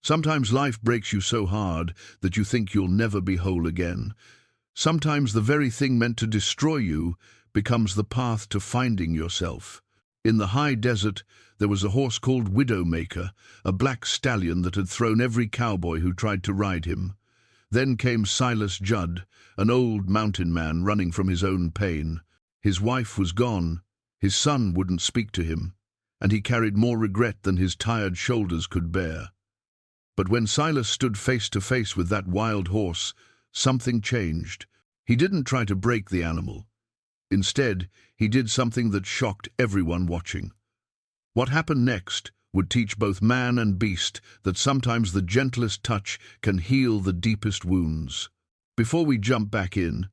Sometimes life breaks you so hard that you think you'll never be whole again. Sometimes the very thing meant to destroy you becomes the path to finding yourself. In the high desert, there was a horse called Widowmaker, a black stallion that had thrown every cowboy who tried to ride him. Then came Silas Judd, an old mountain man running from his own pain. His wife was gone, his son wouldn't speak to him, and he carried more regret than his tired shoulders could bear. But when Silas stood face to face with that wild horse, something changed. He didn't try to break the animal. Instead, he did something that shocked everyone watching. What happened next would teach both man and beast that sometimes the gentlest touch can heal the deepest wounds. Before we jump back in,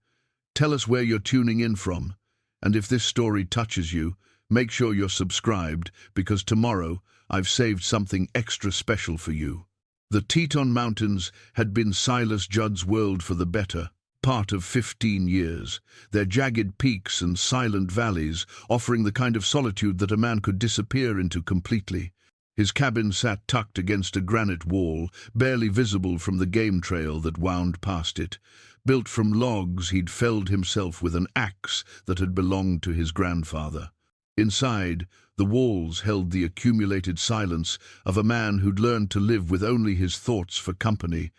tell us where you're tuning in from, and if this story touches you, make sure you're subscribed, because tomorrow I've saved something extra special for you. The Teton Mountains had been Silas Judd's world for the better part of 15 years, their jagged peaks and silent valleys offering the kind of solitude that a man could disappear into completely. His cabin sat tucked against a granite wall, barely visible from the game trail that wound past it. Built from logs he'd felled himself with an axe that had belonged to his grandfather. Inside, the walls held the accumulated silence of a man who'd learned to live with only his thoughts for company.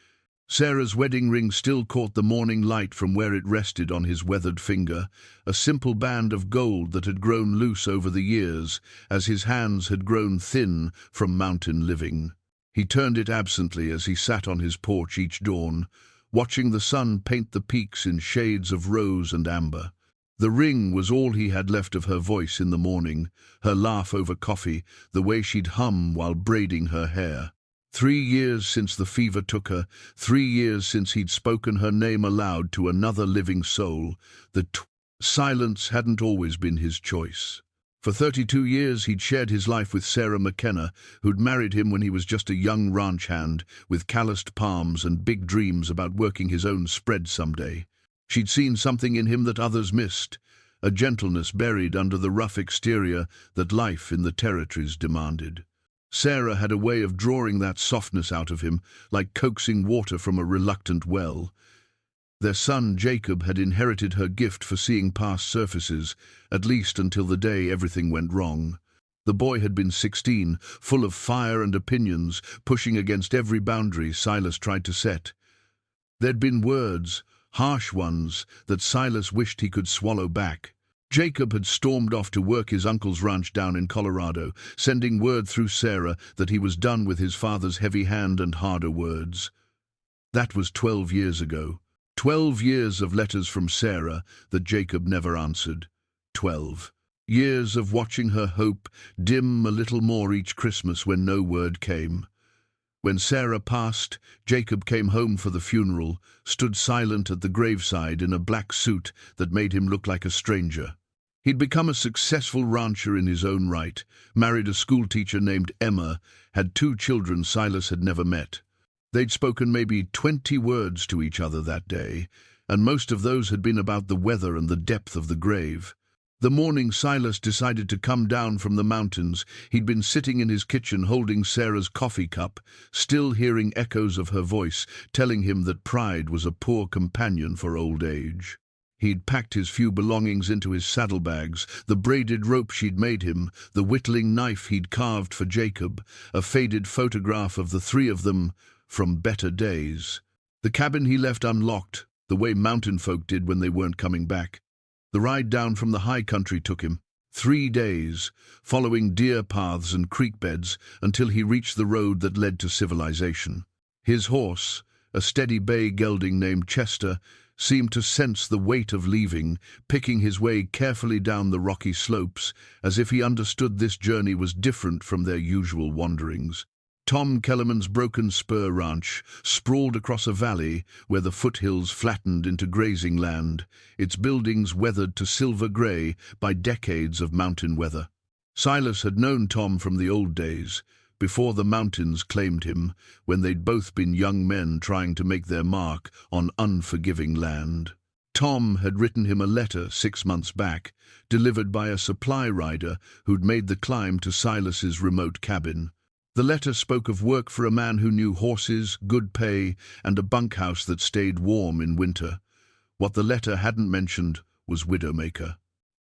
Sarah's wedding ring still caught the morning light from where it rested on his weathered finger, a simple band of gold that had grown loose over the years as his hands had grown thin from mountain living. He turned it absently as he sat on his porch each dawn, watching the sun paint the peaks in shades of rose and amber. The ring was all he had left of her voice in the morning, her laugh over coffee, the way she'd hum while braiding her hair. 3 years since the fever took her, 3 years since he'd spoken her name aloud to another living soul. Silence hadn't always been his choice. For 32 years he'd shared his life with Sarah McKenna, who'd married him when he was just a young ranch hand, with calloused palms and big dreams about working his own spread someday. She'd seen something in him that others missed, a gentleness buried under the rough exterior that life in the territories demanded. Sarah had a way of drawing that softness out of him, like coaxing water from a reluctant well. Their son, Jacob, had inherited her gift for seeing past surfaces, at least until the day everything went wrong. The boy had been 16, full of fire and opinions, pushing against every boundary Silas tried to set. There'd been words, harsh ones, that Silas wished he could swallow back. Jacob had stormed off to work his uncle's ranch down in Colorado, sending word through Sarah that he was done with his father's heavy hand and harder words. That was 12 years ago. 12 years of letters from Sarah that Jacob never answered. 12 years of watching her hope dim a little more each Christmas when no word came. When Sarah passed, Jacob came home for the funeral, stood silent at the graveside in a black suit that made him look like a stranger. He'd become a successful rancher in his own right, married a schoolteacher named Emma, had 2 children Silas had never met. They'd spoken maybe 20 words to each other that day, and most of those had been about the weather and the depth of the grave. The morning Silas decided to come down from the mountains, he'd been sitting in his kitchen holding Sarah's coffee cup, still hearing echoes of her voice, telling him that pride was a poor companion for old age. He'd packed his few belongings into his saddlebags, the braided rope she'd made him, the whittling knife he'd carved for Jacob, a faded photograph of the 3 of them from better days. The cabin he left unlocked, the way mountain folk did when they weren't coming back. The ride down from the high country took him 3 days, following deer paths and creek beds until he reached the road that led to civilization. His horse, a steady bay gelding named Chester, seemed to sense the weight of leaving, picking his way carefully down the rocky slopes, as if he understood this journey was different from their usual wanderings. Tom Kellerman's Broken Spur Ranch sprawled across a valley where the foothills flattened into grazing land, its buildings weathered to silver gray by decades of mountain weather. Silas had known Tom from the old days, before the mountains claimed him, when they'd both been young men trying to make their mark on unforgiving land. Tom had written him a letter 6 months back, delivered by a supply rider who'd made the climb to Silas's remote cabin. The letter spoke of work for a man who knew horses, good pay, and a bunkhouse that stayed warm in winter. What the letter hadn't mentioned was Widowmaker.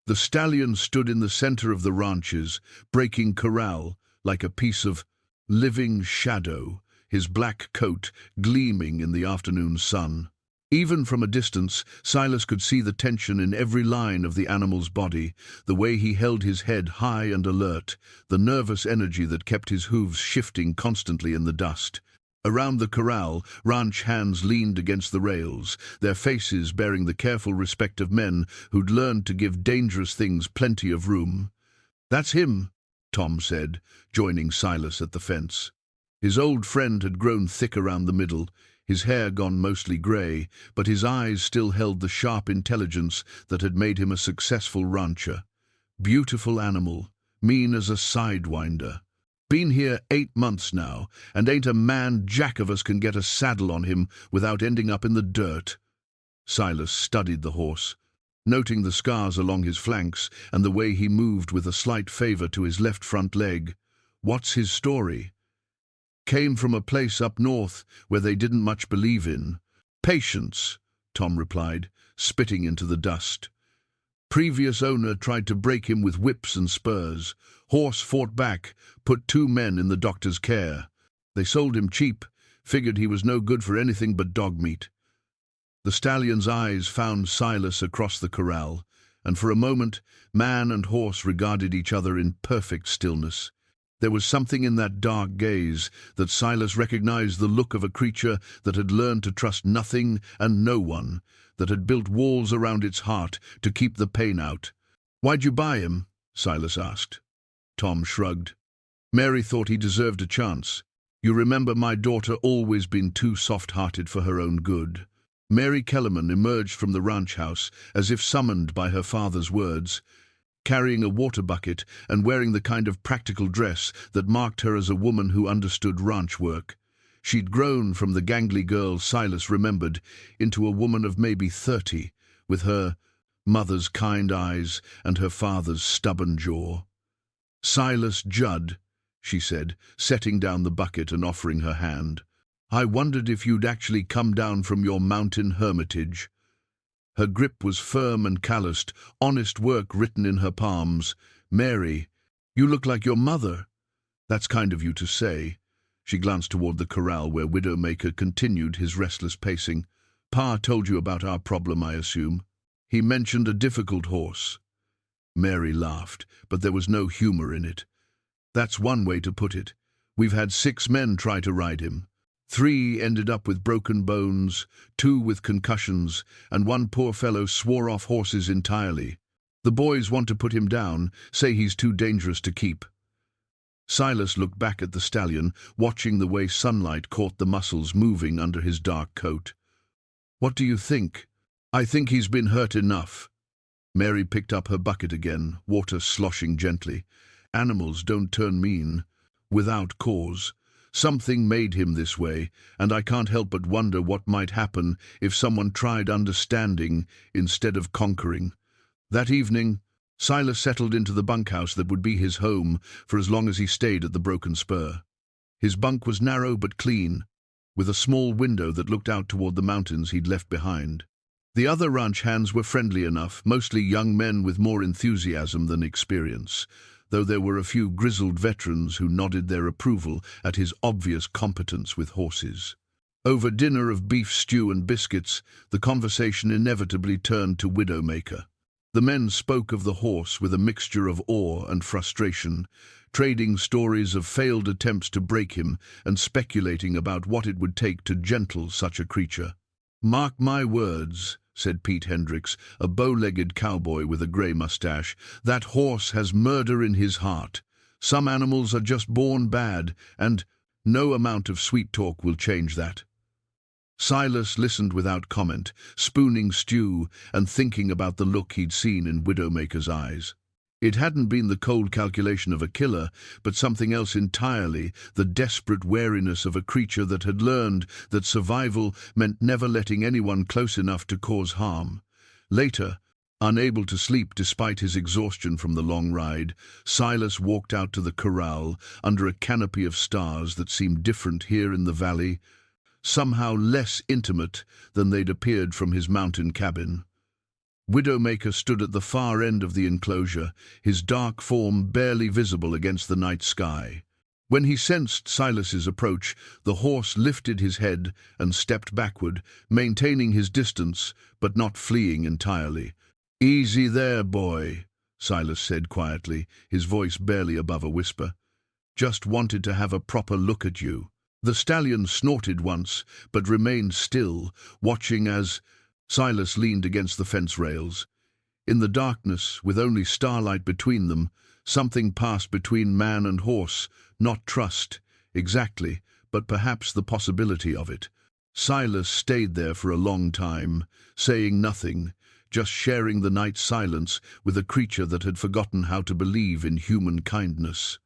The stallion stood in the center of the ranches, breaking corral like a piece of living shadow, his black coat gleaming in the afternoon sun. Even from a distance, Silas could see the tension in every line of the animal's body, the way he held his head high and alert, the nervous energy that kept his hooves shifting constantly in the dust. Around the corral, ranch hands leaned against the rails, their faces bearing the careful respect of men who'd learned to give dangerous things plenty of room. "That's him," Tom said, joining Silas at the fence. His old friend had grown thick around the middle, his hair gone mostly grey, but his eyes still held the sharp intelligence that had made him a successful rancher. Beautiful animal, mean as a sidewinder. Been here 8 months now, and ain't a man jack of us can get a saddle on him without ending up in the dirt. Silas studied the horse, noting the scars along his flanks and the way he moved with a slight favor to his left front leg. What's his story? Came from a place up north where they didn't much believe in. Patience, Tom replied, spitting into the dust. Previous owner tried to break him with whips and spurs. Horse fought back, put 2 men in the doctor's care. They sold him cheap, figured he was no good for anything but dog meat. The stallion's eyes found Silas across the corral, and for a moment man and horse regarded each other in perfect stillness. There was something in that dark gaze that Silas recognized, the look of a creature that had learned to trust nothing and no one, that had built walls around its heart to keep the pain out. "Why'd you buy him?" Silas asked. Tom shrugged. "Mary thought he deserved a chance. You remember my daughter always been too soft-hearted for her own good." Mary Kellerman emerged from the ranch house as if summoned by her father's words, carrying a water bucket and wearing the kind of practical dress that marked her as a woman who understood ranch work. She'd grown from the gangly girl Silas remembered into a woman of maybe 30, with her mother's kind eyes and her father's stubborn jaw. "Silas Judd," she said, setting down the bucket and offering her hand. "I wondered if you'd actually come down from your mountain hermitage." Her grip was firm and calloused, honest work written in her palms. "Mary, you look like your mother." "That's kind of you to say." She glanced toward the corral where Widowmaker continued his restless pacing. "Pa told you about our problem, I assume." "He mentioned a difficult horse." Mary laughed, but there was no humor in it. "That's one way to put it. We've had 6 men try to ride him. 3 ended up with broken bones, 2 with concussions, and 1 poor fellow swore off horses entirely. The boys want to put him down, say he's too dangerous to keep." Silas looked back at the stallion, watching the way sunlight caught the muscles moving under his dark coat. "What do you think?" "I think he's been hurt enough." Mary picked up her bucket again, water sloshing gently. "Animals don't turn mean without cause. Something made him this way, and I can't help but wonder what might happen if someone tried understanding instead of conquering." That evening, Silas settled into the bunkhouse that would be his home for as long as he stayed at the Broken Spur. His bunk was narrow but clean, with a small window that looked out toward the mountains he'd left behind. The other ranch hands were friendly enough, mostly young men with more enthusiasm than experience, though there were a few grizzled veterans who nodded their approval at his obvious competence with horses. Over dinner of beef stew and biscuits, the conversation inevitably turned to Widowmaker. The men spoke of the horse with a mixture of awe and frustration, trading stories of failed attempts to break him and speculating about what it would take to gentle such a creature. "Mark my words," said Pete Hendricks, a bow-legged cowboy with a grey mustache, "that horse has murder in his heart. Some animals are just born bad, and no amount of sweet talk will change that." Silas listened without comment, spooning stew and thinking about the look he'd seen in Widowmaker's eyes. It hadn't been the cold calculation of a killer, but something else entirely, the desperate wariness of a creature that had learned that survival meant never letting anyone close enough to cause harm. Later, Unable to sleep despite his exhaustion from the long ride, Silas walked out to the corral under a canopy of stars that seemed different here in the valley, somehow less intimate than they'd appeared from his mountain cabin. Widowmaker stood at the far end of the enclosure, his dark form barely visible against the night sky. When he sensed Silas's approach, the horse lifted his head and stepped backward, maintaining his distance but not fleeing entirely. "Easy there, boy," Silas said quietly, his voice barely above a whisper. "Just wanted to have a proper look at you." The stallion snorted once, but remained still, watching as Silas leaned against the fence rails. In the darkness, with only starlight between them, something passed between man and horse, not trust, exactly, but perhaps the possibility of it. Silas stayed there for a long time, saying nothing, just sharing the night silence with a creature that had forgotten how to believe in human kindness.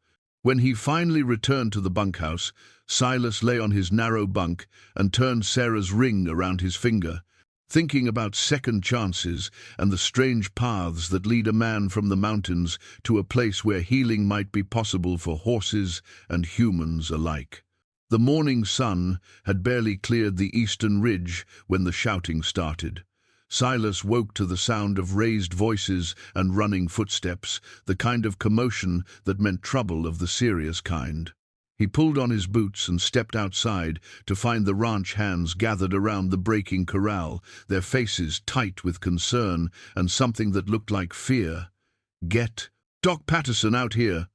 When he finally returned to the bunkhouse, Silas lay on his narrow bunk and turned Sarah's ring around his finger, thinking about second chances and the strange paths that lead a man from the mountains to a place where healing might be possible for horses and humans alike. The morning sun had barely cleared the eastern ridge when the shouting started. Silas woke to the sound of raised voices and running footsteps, the kind of commotion that meant trouble of the serious kind. He pulled on his boots and stepped outside to find the ranch hands gathered around the breaking corral, their faces tight with concern and something that looked like fear. "Get Doc Patterson out here!"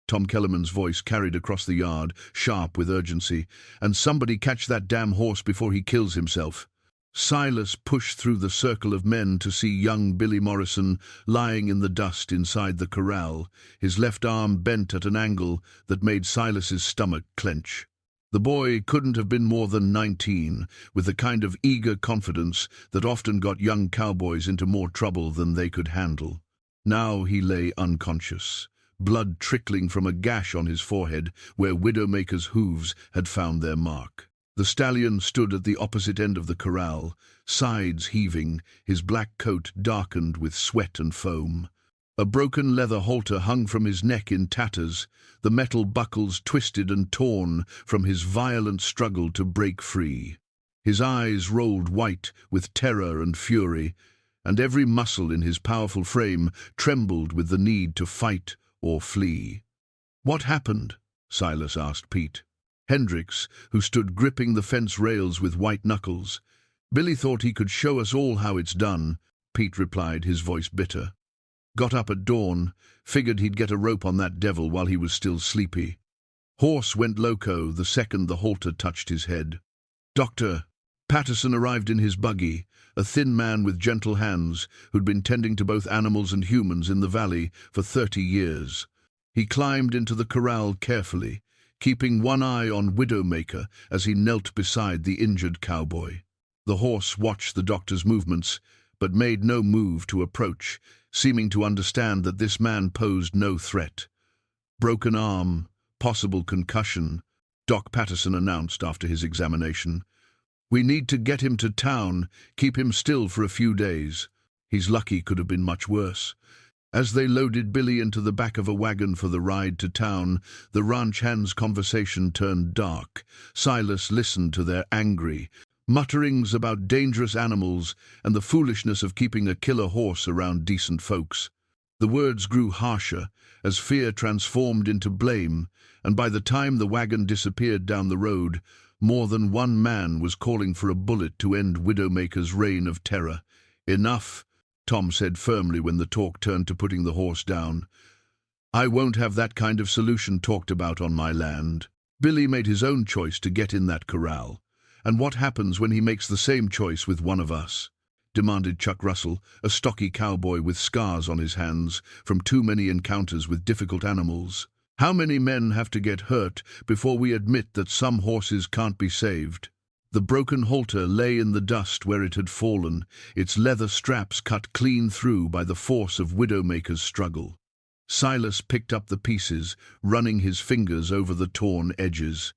Tom Kellerman's voice carried across the yard, sharp with urgency. "And somebody catch that damn horse before he kills himself." Silas pushed through the circle of men to see young Billy Morrison lying in the dust inside the corral, his left arm bent at an angle that made Silas's stomach clench. The boy couldn't have been more than 19, with the kind of eager confidence that often got young cowboys into more trouble than they could handle. Now he lay unconscious, blood trickling from a gash on his forehead where Widowmaker's hooves had found their mark. The stallion stood at the opposite end of the corral, sides heaving, his black coat darkened with sweat and foam. A broken leather halter hung from his neck in tatters, the metal buckles twisted and torn from his violent struggle to break free. His eyes rolled white with terror and fury, and every muscle in his powerful frame trembled with the need to fight or flee. "What happened?" Silas asked Pete. Hendricks, who stood gripping the fence rails with white knuckles. "Billy thought he could show us all how it's done," Pete replied, his voice bitter. "Got up at dawn, figured he'd get a rope on that devil while he was still sleepy. Horse went loco the second the halter touched his head. Dr. Patterson arrived in his buggy, a thin man with gentle hands who'd been tending to both animals and humans in the valley for 30 years. He climbed into the corral carefully, keeping one eye on Widowmaker as he knelt beside the injured cowboy. The horse watched the doctor's movements, but made no move to approach, seeming to understand that this man posed no threat. "Broken arm, possible concussion," Doc Patterson announced after his examination. "We need to get him to town, keep him still for a few days. He's lucky could have been much worse." As they loaded Billy into the back of a wagon for the ride to town, the ranch hand's conversation turned dark. Silas listened to their angry mutterings about dangerous animals and the foolishness of keeping a killer horse around decent folks. The words grew harsher as fear transformed into blame, and by the time the wagon disappeared down the road, more than one man was calling for a bullet to end Widowmaker's reign of terror. "Enough," Tom said firmly when the talk turned to putting the horse down. "I won't have that kind of solution talked about on my land. Billy made his own choice to get in that corral. And what happens when he makes the same choice with one of us?" demanded Chuck Russell, a stocky cowboy with scars on his hands from too many encounters with difficult animals. "How many men have to get hurt before we admit that some horses can't be saved?" The broken halter lay in the dust where it had fallen, its leather straps cut clean through by the force of Widowmaker's struggle. Silas picked up the pieces, running his fingers over the torn edges.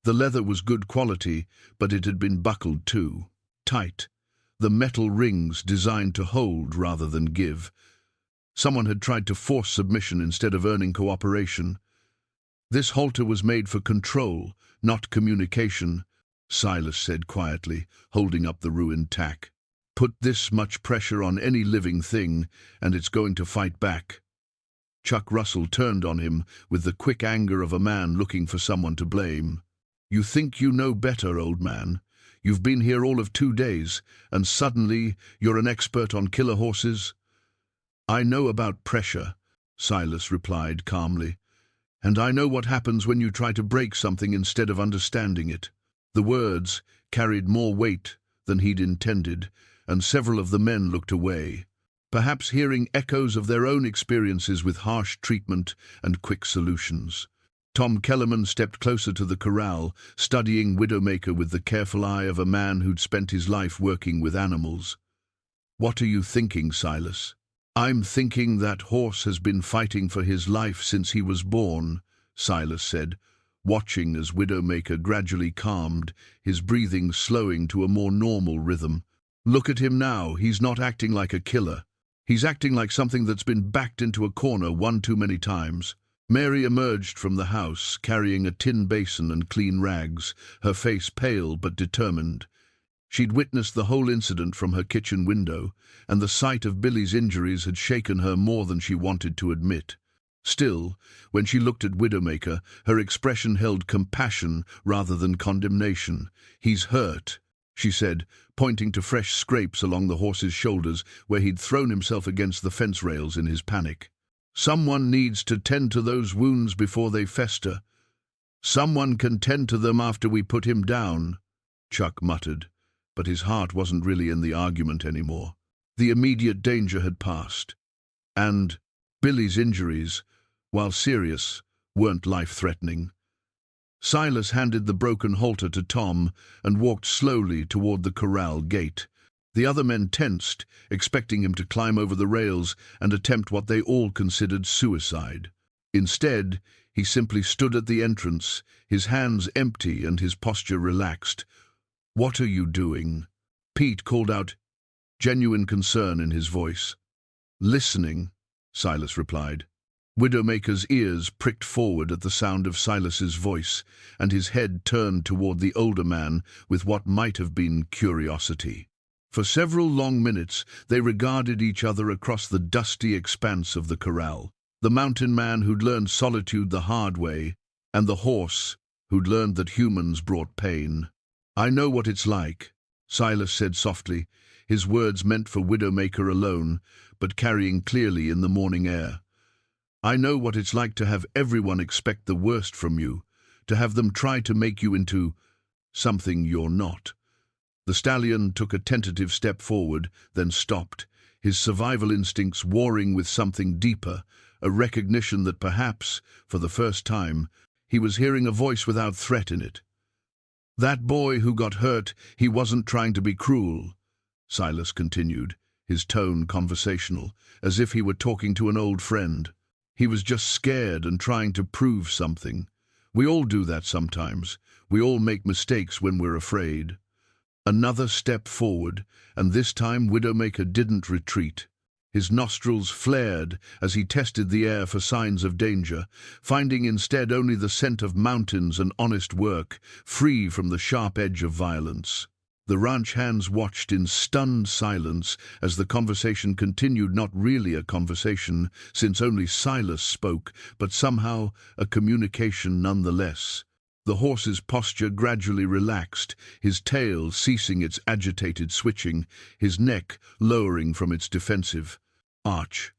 The leather was good quality, but it had been buckled too, tight. the metal rings designed to hold rather than give. Someone had tried to force submission instead of earning cooperation. This halter was made for control, not communication, Silas said quietly, holding up the ruined tack. Put this much pressure on any living thing, and it's going to fight back. Chuck Russell turned on him with the quick anger of a man looking for someone to blame. You think you know better, old man. You've been here all of 2 days, and suddenly you're an expert on killer horses? I know about pressure, Silas replied calmly. And I know what happens when you try to break something instead of understanding it. The words carried more weight than he'd intended, and several of the men looked away, perhaps hearing echoes of their own experiences with harsh treatment and quick solutions. Tom Kellerman stepped closer to the corral, studying Widowmaker with the careful eye of a man who'd spent his life working with animals. What are you thinking, Silas? I'm thinking that horse has been fighting for his life since he was born, Silas said, watching as Widowmaker gradually calmed, his breathing slowing to a more normal rhythm. Look at him now, he's not acting like a killer. He's acting like something that's been backed into a corner one too many times. Mary emerged from the house, carrying a tin basin and clean rags, her face pale but determined. She'd witnessed the whole incident from her kitchen window, and the sight of Billy's injuries had shaken her more than she wanted to admit. Still, when she looked at Widowmaker, her expression held compassion rather than condemnation. He's hurt, she said, pointing to fresh scrapes along the horse's shoulders where he'd thrown himself against the fence rails in his panic. Someone needs to tend to those wounds before they fester. Someone can tend to them after we put him down, Chuck muttered, but his heart wasn't really in the argument anymore. The immediate danger had passed, and Billy's injuries, while serious, weren't life-threatening. Silas handed the broken halter to Tom and walked slowly toward the corral gate. The other men tensed, expecting him to climb over the rails and attempt what they all considered suicide. Instead, he simply stood at the entrance, his hands empty and his posture relaxed. "What are you doing?" Pete called out, genuine concern in his voice. "Listening," Silas replied. Widowmaker's ears pricked forward at the sound of Silas's voice, and his head turned toward the older man with what might have been curiosity. For several long minutes they regarded each other across the dusty expanse of the corral. The mountain man who'd learned solitude the hard way, and the horse who'd learned that humans brought pain. "I know what it's like," Silas said softly, his words meant for Widowmaker alone, but carrying clearly in the morning air. "I know what it's like to have everyone expect the worst from you, to have them try to make you into something you're not." The stallion took a tentative step forward, then stopped, his survival instincts warring with something deeper, a recognition that perhaps, for the first time, he was hearing a voice without threat in it. "That boy who got hurt, he wasn't trying to be cruel," Silas continued, his tone conversational, as if he were talking to an old friend. "He was just scared and trying to prove something. We all do that sometimes. We all make mistakes when we're afraid." Another step forward, and this time Widowmaker didn't retreat. His nostrils flared as he tested the air for signs of danger, finding instead only the scent of mountains and honest work, free from the sharp edge of violence. The ranch hands watched in stunned silence as the conversation continued, not really a conversation, since only Silas spoke, but somehow a communication nonetheless. The horse's posture gradually relaxed, his tail ceasing its agitated switching, his neck lowering from its defensive arch.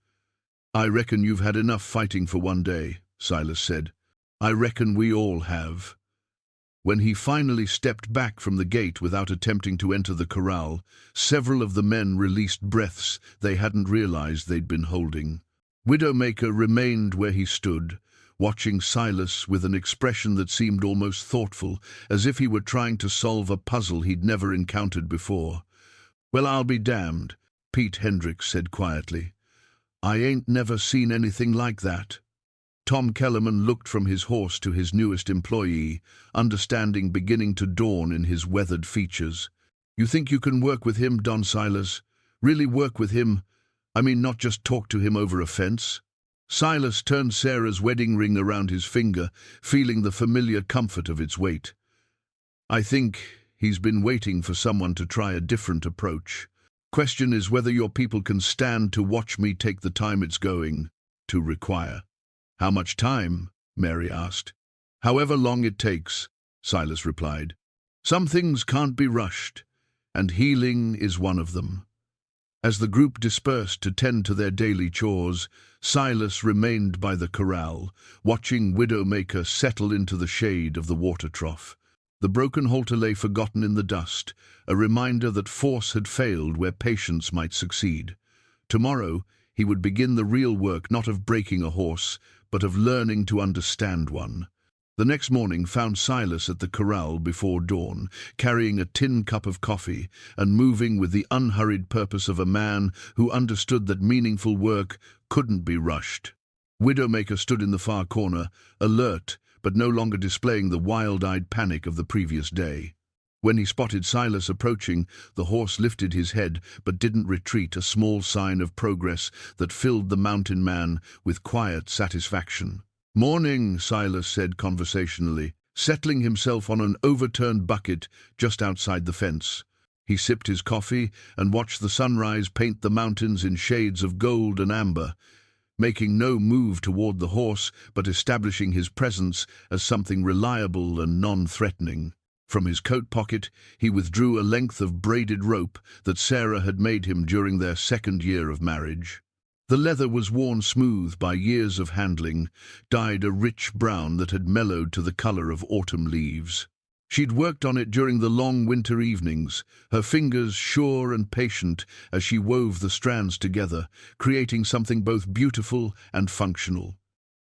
"I reckon you've had enough fighting for one day," Silas said. "I reckon we all have." When he finally stepped back from the gate without attempting to enter the corral, several of the men released breaths they hadn't realized they'd been holding. Widowmaker remained where he stood, watching Silas with an expression that seemed almost thoughtful, as if he were trying to solve a puzzle he'd never encountered before. "Well, I'll be damned," Pete Hendricks said quietly. "I ain't never seen anything like that." Tom Kellerman looked from his horse to his newest employee, understanding beginning to dawn in his weathered features. You think you can work with him, Don Silas? Really work with him? I mean, not just talk to him over a fence? Silas turned Sarah's wedding ring around his finger, feeling the familiar comfort of its weight. I think he's been waiting for someone to try a different approach. Question is whether your people can stand to watch me take the time it's going to require. How much time? Mary asked. However long it takes, Silas replied. Some things can't be rushed, and healing is one of them. As the group dispersed to tend to their daily chores, Silas remained by the corral, watching Widowmaker settle into the shade of the water trough. The broken halter lay forgotten in the dust, a reminder that force had failed where patience might succeed. Tomorrow, he would begin the real work not of breaking a horse, but of learning to understand one. The next morning found Silas at the corral before dawn, carrying a tin cup of coffee and moving with the unhurried purpose of a man who understood that meaningful work couldn't be rushed. Widowmaker stood in the far corner, alert but no longer displaying the wild-eyed panic of the previous day. When he spotted Silas approaching, the horse lifted his head but didn't retreat, a small sign of progress that filled the mountain man with quiet satisfaction. "Morning," Silas said conversationally, settling himself on an overturned bucket just outside the fence. He sipped his coffee and watched the sunrise paint the mountains in shades of gold and amber, making no move toward the horse but establishing his presence as something reliable and non-threatening. From his coat pocket, he withdrew a length of braided rope that Sarah had made him during their second year of marriage. The leather was worn smooth by years of handling, dyed a rich brown that had mellowed to the color of autumn leaves. She'd worked on it during the long winter evenings, her fingers sure and patient as she wove the strands together, creating something both beautiful and functional.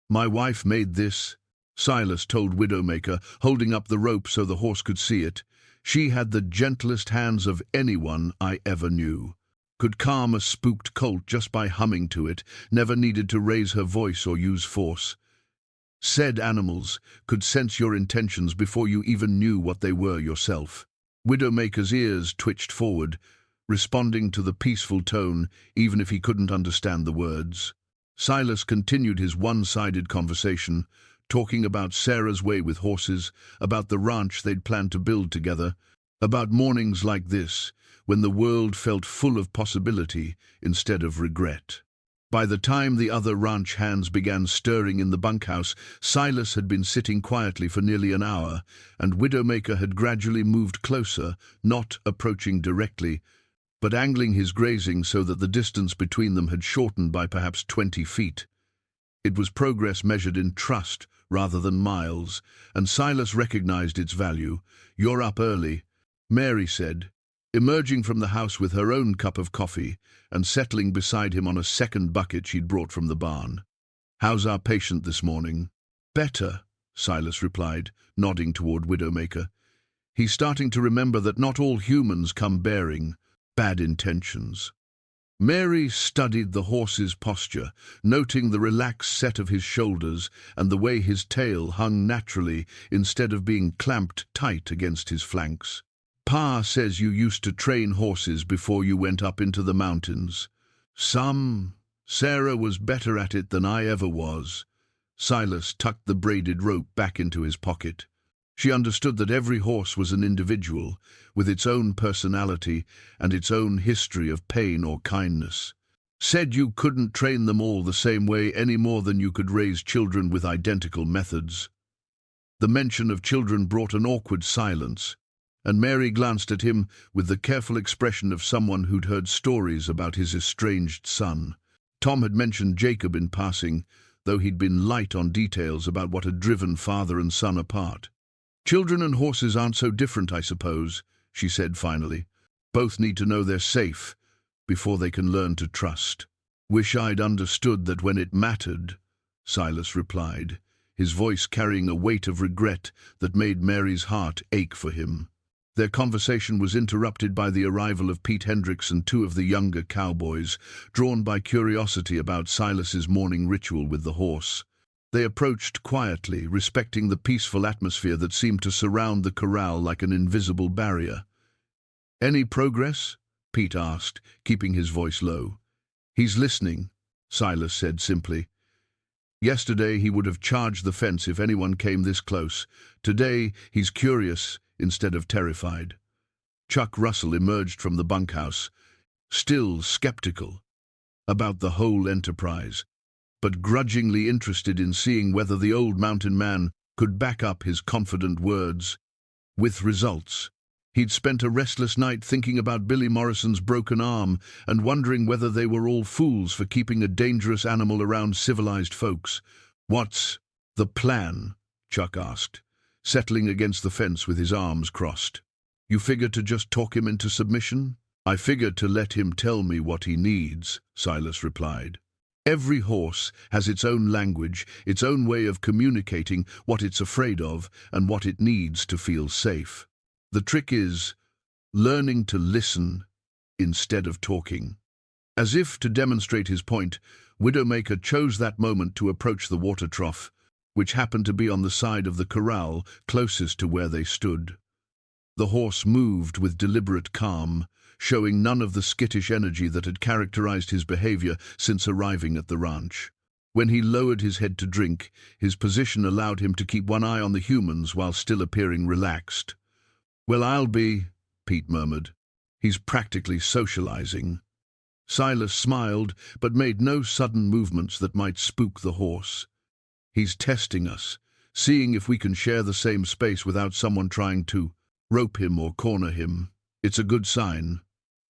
"My wife made this," Silas told Widowmaker, holding up the rope so the horse could see it. "She had the gentlest hands of anyone I ever knew. Could calm a spooked colt just by humming to it, never needed to raise her voice or use force. Said animals could sense your intentions before you even knew what they were yourself." Widowmaker's ears twitched forward, responding to the peaceful tone even if he couldn't understand the words. Silas continued his one-sided conversation, talking about Sarah's way with horses, about the ranch they'd planned to build together, about mornings like this, when the world felt full of possibility instead of regret. By the time the other ranch hands began stirring in the bunkhouse, Silas had been sitting quietly for nearly an hour, and Widowmaker had gradually moved closer, not approaching directly, but angling his grazing so that the distance between them had shortened by perhaps 20 feet. It was progress measured in trust rather than miles, and Silas recognized its value. "You're up early," Mary said, emerging from the house with her own cup of coffee and settling beside him on a second bucket she'd brought from the barn. "How's our patient this morning?" "Better," Silas replied, nodding toward Widowmaker. "He's starting to remember that not all humans come bearing bad intentions." Mary studied the horse's posture, noting the relaxed set of his shoulders and the way his tail hung naturally instead of being clamped tight against his flanks. "Pa says you used to train horses before you went up into the mountains." "Some. Sarah was better at it than I ever was." Silas tucked the braided rope back into his pocket. She understood that every horse was an individual, with its own personality and its own history of pain or kindness. "Said you couldn't train them all the same way any more than you could raise children with identical methods." The mention of children brought an awkward silence, and Mary glanced at him with the careful expression of someone who'd heard stories about his estranged son. Tom had mentioned Jacob in passing, though he'd been light on details about what had driven father and son apart. "Children and horses aren't so different, I suppose," she said finally. "Both need to know they're safe before they can learn to trust." "Wish I'd understood that when it mattered," Silas replied, his voice carrying a weight of regret that made Mary's heart ache for him. Their conversation was interrupted by the arrival of Pete Hendricks and two of the younger cowboys, drawn by curiosity about Silas's morning ritual with the horse. They approached quietly, respecting the peaceful atmosphere that seemed to surround the corral like an invisible barrier. "Any progress?" Pete asked, keeping his voice low. "He's listening," Silas said simply. "Yesterday he would have charged the fence if anyone came this close. Today he's curious instead of terrified." Chuck Russell emerged from the bunkhouse, still skeptical about the whole enterprise, but grudgingly interested in seeing whether the old mountain man could back up his confident words with results. He'd spent a restless night thinking about Billy Morrison's broken arm and wondering whether they were all fools for keeping a dangerous animal around civilized folks. "What's the plan?" Chuck asked, settling against the fence with his arms crossed. "You figure to just talk him into submission?" "I figure to let him tell me what he needs," Silas replied. "Every horse has its own language, its own way of communicating what it's afraid of and what it needs to feel safe. The trick is learning to listen instead of talking." As if to demonstrate his point, Widowmaker chose that moment to approach the water trough, which happened to be on the side of the corral closest to where they stood. The horse moved with deliberate calm, showing none of the skittish energy that had characterized his behavior since arriving at the ranch. When he lowered his head to drink, his position allowed him to keep one eye on the humans while still appearing relaxed. "Well, I'll be," Pete murmured. "He's practically socializing." Silas smiled, but made no sudden movements that might spook the horse. "He's testing us, seeing if we can share the same space without someone trying to rope him or corner him. It's a good sign."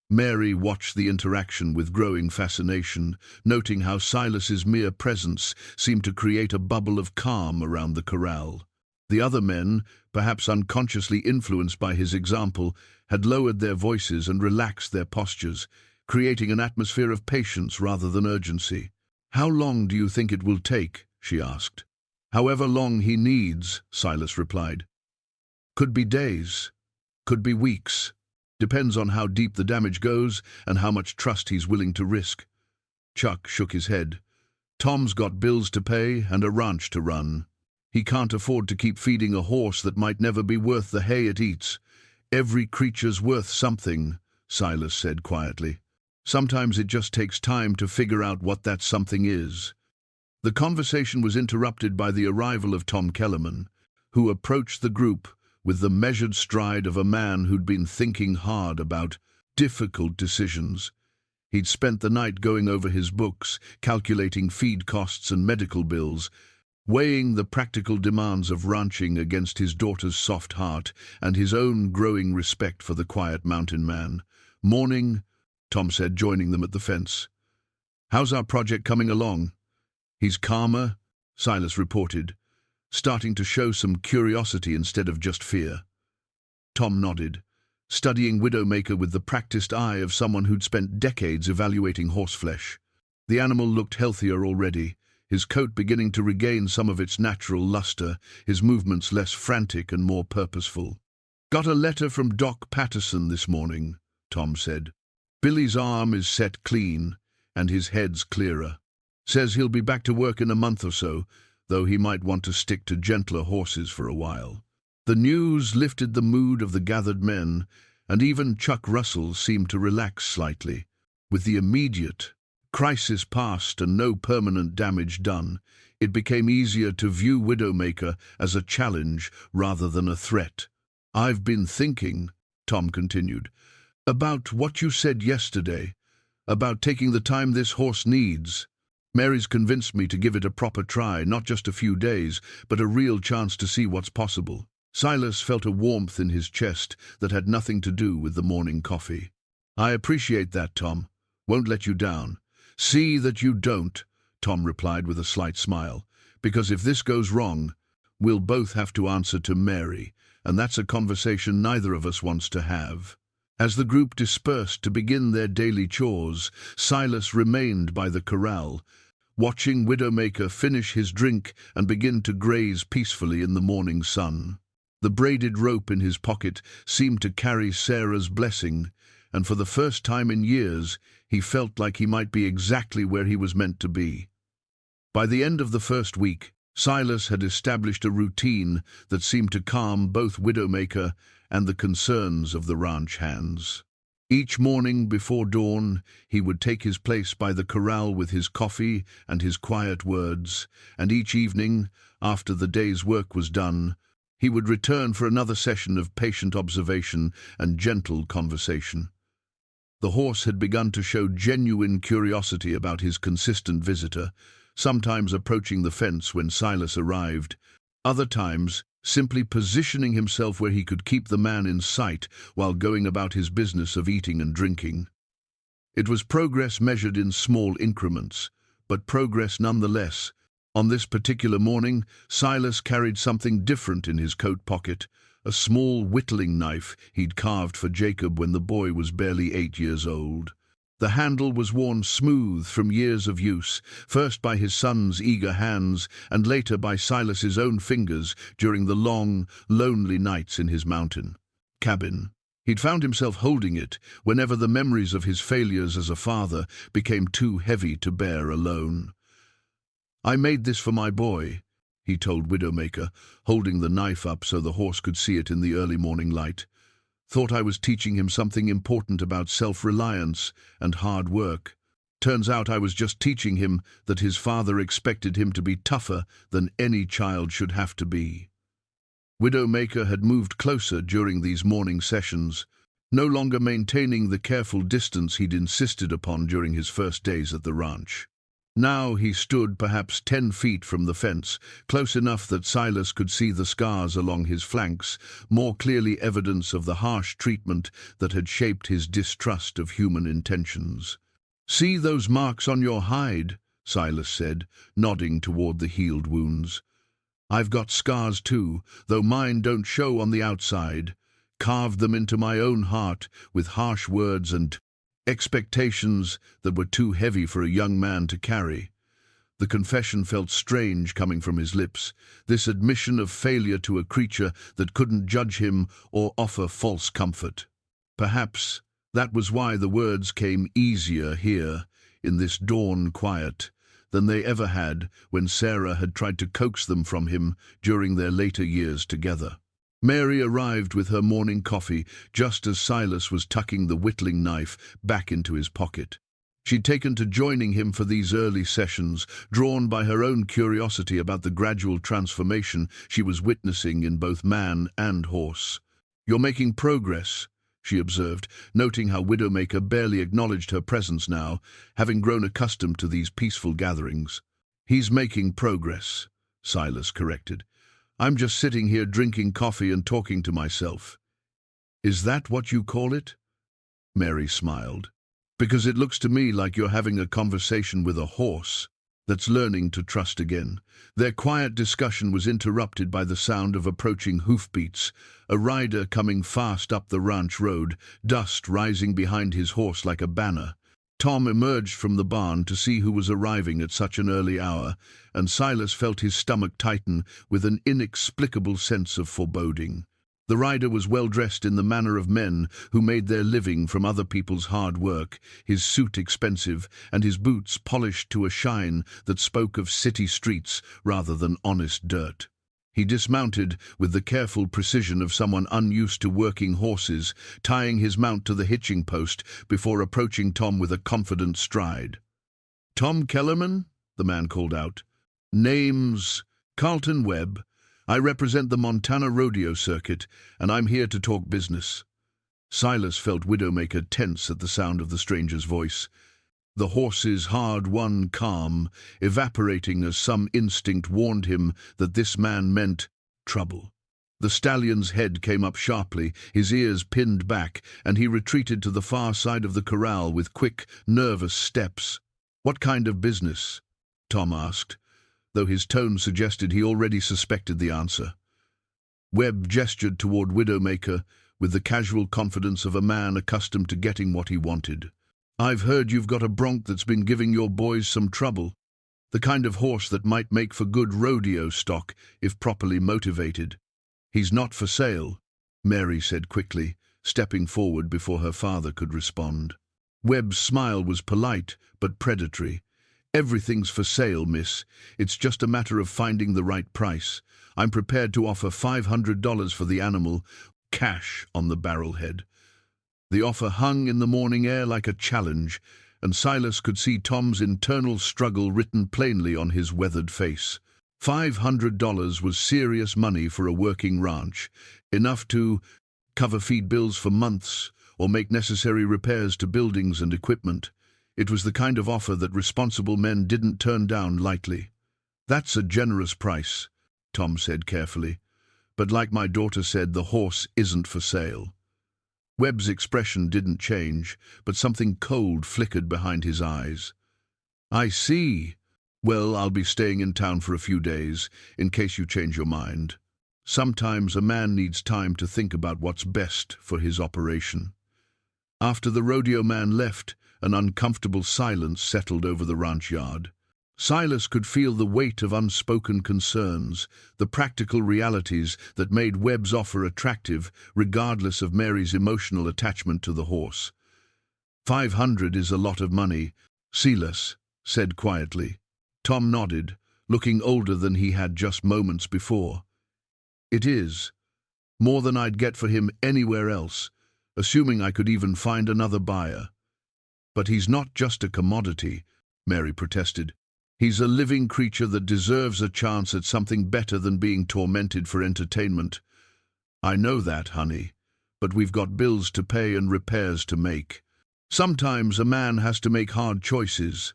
Mary watched the interaction with growing fascination, noting how Silas's mere presence seemed to create a bubble of calm around the corral. The other men, perhaps unconsciously influenced by his example, had lowered their voices and relaxed their postures, creating an atmosphere of patience rather than urgency. "How long do you think it will take?" she asked. "However long he needs," Silas replied. "Could be days, could be weeks. Depends on how deep the damage goes and how much trust he's willing to risk." Chuck shook his head. "Tom's got bills to pay and a ranch to run. He can't afford to keep feeding a horse that might never be worth the hay it eats." "Every creature's worth something," Silas said quietly. "Sometimes it just takes time to figure out what that something is." The conversation was interrupted by the arrival of Tom Kellerman, who approached the group with the measured stride of a man who'd been thinking hard about difficult decisions. He'd spent the night going over his books, calculating feed costs and medical bills, weighing the practical demands of ranching against his daughter's soft heart and his own growing respect for the quiet mountain man. "Morning," Tom said, joining them at the fence. "How's our project coming along?" "He's calmer," Silas reported, starting to show some curiosity instead of just fear. Tom nodded, studying Widowmaker with the practiced eye of someone who'd spent decades evaluating horseflesh. The animal looked healthier already, his coat beginning to regain some of its natural luster, his movements less frantic and more purposeful. "Got a letter from Doc Patterson this morning," Tom said. "Billy's arm is set clean, and his head's clearer. Says he'll be back to work in a month or so, though he might want to stick to gentler horses for a while." The news lifted the mood of the gathered men, and even Chuck Russell seemed to relax slightly. With the immediate crisis past and no permanent damage done, it became easier to view Widowmaker as a challenge rather than a threat. "I've been thinking," Tom continued, "about what you said yesterday, about taking the time this horse needs. Mary's convinced me to give it a proper try, not just a few days, but a real chance to see what's possible." Silas felt a warmth in his chest that had nothing to do with the morning coffee. "I appreciate that, Tom. Won't let you down." "See that you don't," Tom replied with a slight smile, "because if this goes wrong, we'll both have to answer to Mary, and that's a conversation neither of us wants to have." As the group dispersed to begin their daily chores, Silas remained by the corral, watching Widowmaker finish his drink and begin to graze peacefully in the morning sun. The braided rope in his pocket seemed to carry Sarah's blessing, and for the first time in years, he felt like he might be exactly where he was meant to be. By the end of the first week, Silas had established a routine that seemed to calm both Widowmaker and the concerns of the ranch hands. Each morning before dawn, he would take his place by the corral with his coffee and his quiet words, and each evening, after the day's work was done, he would return for another session of patient observation and gentle conversation. The horse had begun to show genuine curiosity about his consistent visitor, sometimes approaching the fence when Silas arrived, other times simply positioning himself where he could keep the man in sight while going about his business of eating and drinking. It was progress measured in small increments, but progress nonetheless. On this particular morning, Silas carried something different in his coat pocket, a small whittling knife he'd carved for Jacob when the boy was barely 8 years old. The handle was worn smooth from years of use, first by his son's eager hands and later by Silas's own fingers during the long, lonely nights in his mountain cabin. He'd found himself holding it whenever the memories of his failures as a father became too heavy to bear alone. "I made this for my boy," he told Widowmaker, holding the knife up so the horse could see it in the early morning light. "Thought I was teaching him something important about self-reliance and hard work. Turns out I was just teaching him that his father expected him to be tougher than any child should have to be." Widowmaker had moved closer during these morning sessions, no longer maintaining the careful distance he'd insisted upon during his first days at the ranch. Now he stood perhaps 10 feet from the fence, close enough that Silas could see the scars along his flanks, more clearly evidence of the harsh treatment that had shaped his distrust of human intentions. "See those marks on your hide," Silas said, nodding toward the healed wounds. "I've got scars too, though mine don't show on the outside. Carved them into my own heart with harsh words and expectations that were too heavy for a young man to carry." The confession felt strange coming from his lips, this admission of failure to a creature that couldn't judge him or offer false comfort. Perhaps that was why the words came easier here, in this dawn quiet, than they ever had when Sarah had tried to coax them from him during their later years together. Mary arrived with her morning coffee just as Silas was tucking the whittling knife back into his pocket. She'd taken to joining him for these early sessions, drawn by her own curiosity about the gradual transformation she was witnessing in both man and horse. "You're making progress," she observed, noting how Widowmaker barely acknowledged her presence now, having grown accustomed to these peaceful gatherings. "He's making progress," Silas corrected. "I'm just sitting here drinking coffee and talking to myself." "Is that what you call it?" Mary smiled. "Because it looks to me like you're having a conversation with a horse that's learning to trust again." Their quiet discussion was interrupted by the sound of approaching hoofbeats, a rider coming fast up the ranch road, dust rising behind his horse like a banner. Tom emerged from the barn to see who was arriving at such an early hour, and Silas felt his stomach tighten with an inexplicable sense of foreboding. The rider was well dressed in the manner of men who made their living from other people's hard work, his suit expensive and his boots polished to a shine that spoke of city streets rather than honest dirt. He dismounted with the careful precision of someone unused to working horses, tying his mount to the hitching post before approaching Tom with a confident stride. "Tom Kellerman?" the man called out. "Name's Carlton Webb. I represent the Montana rodeo circuit, and I'm here to talk business." Silas felt Widowmaker tense at the sound of the stranger's voice, the horse's hard-won calm evaporating as some instinct warned him that this man meant trouble. The stallion's head came up sharply, his ears pinned back, and he retreated to the far side of the corral with quick, nervous steps. "What kind of business?" Tom asked, though his tone suggested he already suspected the answer. Webb gestured toward Widowmaker with the casual confidence of a man accustomed to getting what he wanted. "I've heard you've got a bronc that's been giving your boys some trouble. The kind of horse that might make for good rodeo stock if properly motivated." "He's not for sale," Mary said quickly, stepping forward before her father could respond. Webb's smile was polite but predatory. "Everything's for sale, miss. It's just a matter of finding the right price. I'm prepared to offer $500 for the animal, cash on the barrelhead. The offer hung in the morning air like a challenge, and Silas could see Tom's internal struggle written plainly on his weathered face. $500 was serious money for a working ranch, enough to cover feed bills for months or make necessary repairs to buildings and equipment. It was the kind of offer that responsible men didn't turn down lightly. "That's a generous price," Tom said carefully. "But like my daughter said, the horse isn't for sale." Webb's expression didn't change, but something cold flickered behind his eyes. "I see. Well, I'll be staying in town for a few days, in case you change your mind. Sometimes a man needs time to think about what's best for his operation." After the rodeo man left, an uncomfortable silence settled over the ranch yard. Silas could feel the weight of unspoken concerns, the practical realities that made Webb's offer attractive, regardless of Mary's emotional attachment to the horse. "500 is a lot of money," Silas said quietly. Tom nodded, looking older than he had just moments before. "It is. More than I'd get for him anywhere else, assuming I could even find another buyer." "But he's not just a commodity," Mary protested. "He's a living creature that deserves a chance at something better than being tormented for entertainment." "I know that, honey, but we've got bills to pay and repairs to make. Sometimes a man has to make hard choices."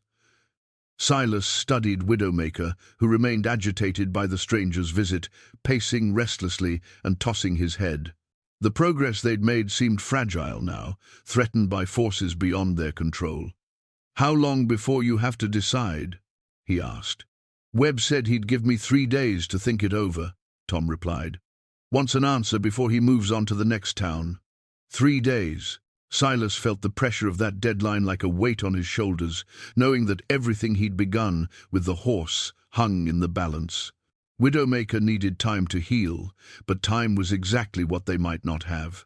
Silas studied Widowmaker, who remained agitated by the stranger's visit, pacing restlessly and tossing his head. The progress they'd made seemed fragile now, threatened by forces beyond their control. "How long before you have to decide?" he asked. "Webb said he'd give me 3 days to think it over," Tom replied. "Wants an answer before he moves on to the next town." 3 days. Silas felt the pressure of that deadline like a weight on his shoulders, knowing that everything he'd begun with the horse hung in the balance. Widowmaker needed time to heal, but time was exactly what they might not have.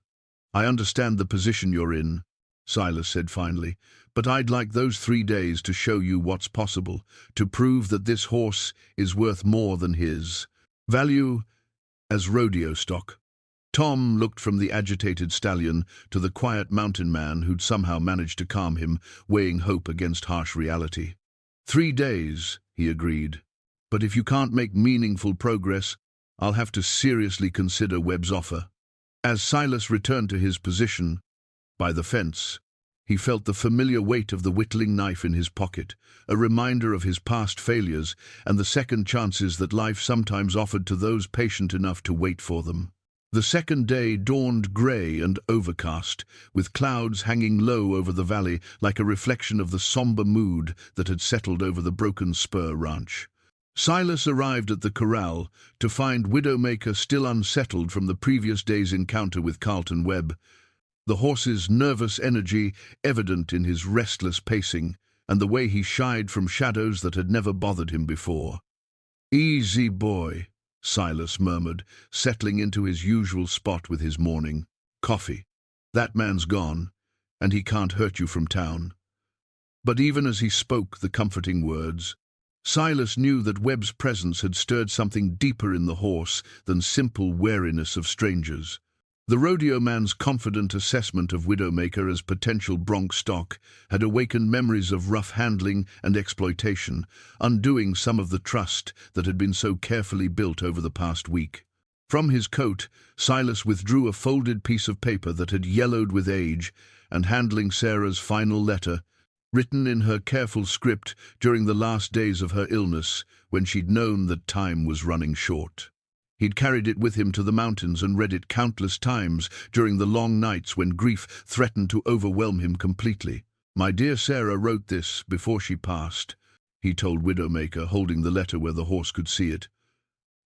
"I understand the position you're in," Silas said finally, "but I'd like those 3 days to show you what's possible, to prove that this horse is worth more than his value as rodeo stock." Tom looked from the agitated stallion to the quiet mountain man who'd somehow managed to calm him, weighing hope against harsh reality. 3 days, he agreed. "But if you can't make meaningful progress, I'll have to seriously consider Webb's offer." As Silas returned to his position by the fence, he felt the familiar weight of the whittling knife in his pocket, a reminder of his past failures and the second chances that life sometimes offered to those patient enough to wait for them. The second day dawned grey and overcast, with clouds hanging low over the valley like a reflection of the somber mood that had settled over the Broken Spur ranch. Silas arrived at the corral to find Widowmaker still unsettled from the previous day's encounter with Carlton Webb, the horse's nervous energy evident in his restless pacing and the way he shied from shadows that had never bothered him before. "Easy, boy," Silas murmured, settling into his usual spot with his morning coffee. "That man's gone, and he can't hurt you from town." But even as he spoke the comforting words, Silas knew that Webb's presence had stirred something deeper in the horse than simple wariness of strangers. The rodeo man's confident assessment of Widowmaker as potential bronc stock had awakened memories of rough handling and exploitation, undoing some of the trust that had been so carefully built over the past week. From his coat, Silas withdrew a folded piece of paper that had yellowed with age, and handling Sarah's final letter, written in her careful script during the last days of her illness, when she'd known that time was running short. He'd carried it with him to the mountains and read it countless times during the long nights when grief threatened to overwhelm him completely. "My dear Sarah wrote this before she passed," he told Widowmaker, holding the letter where the horse could see it.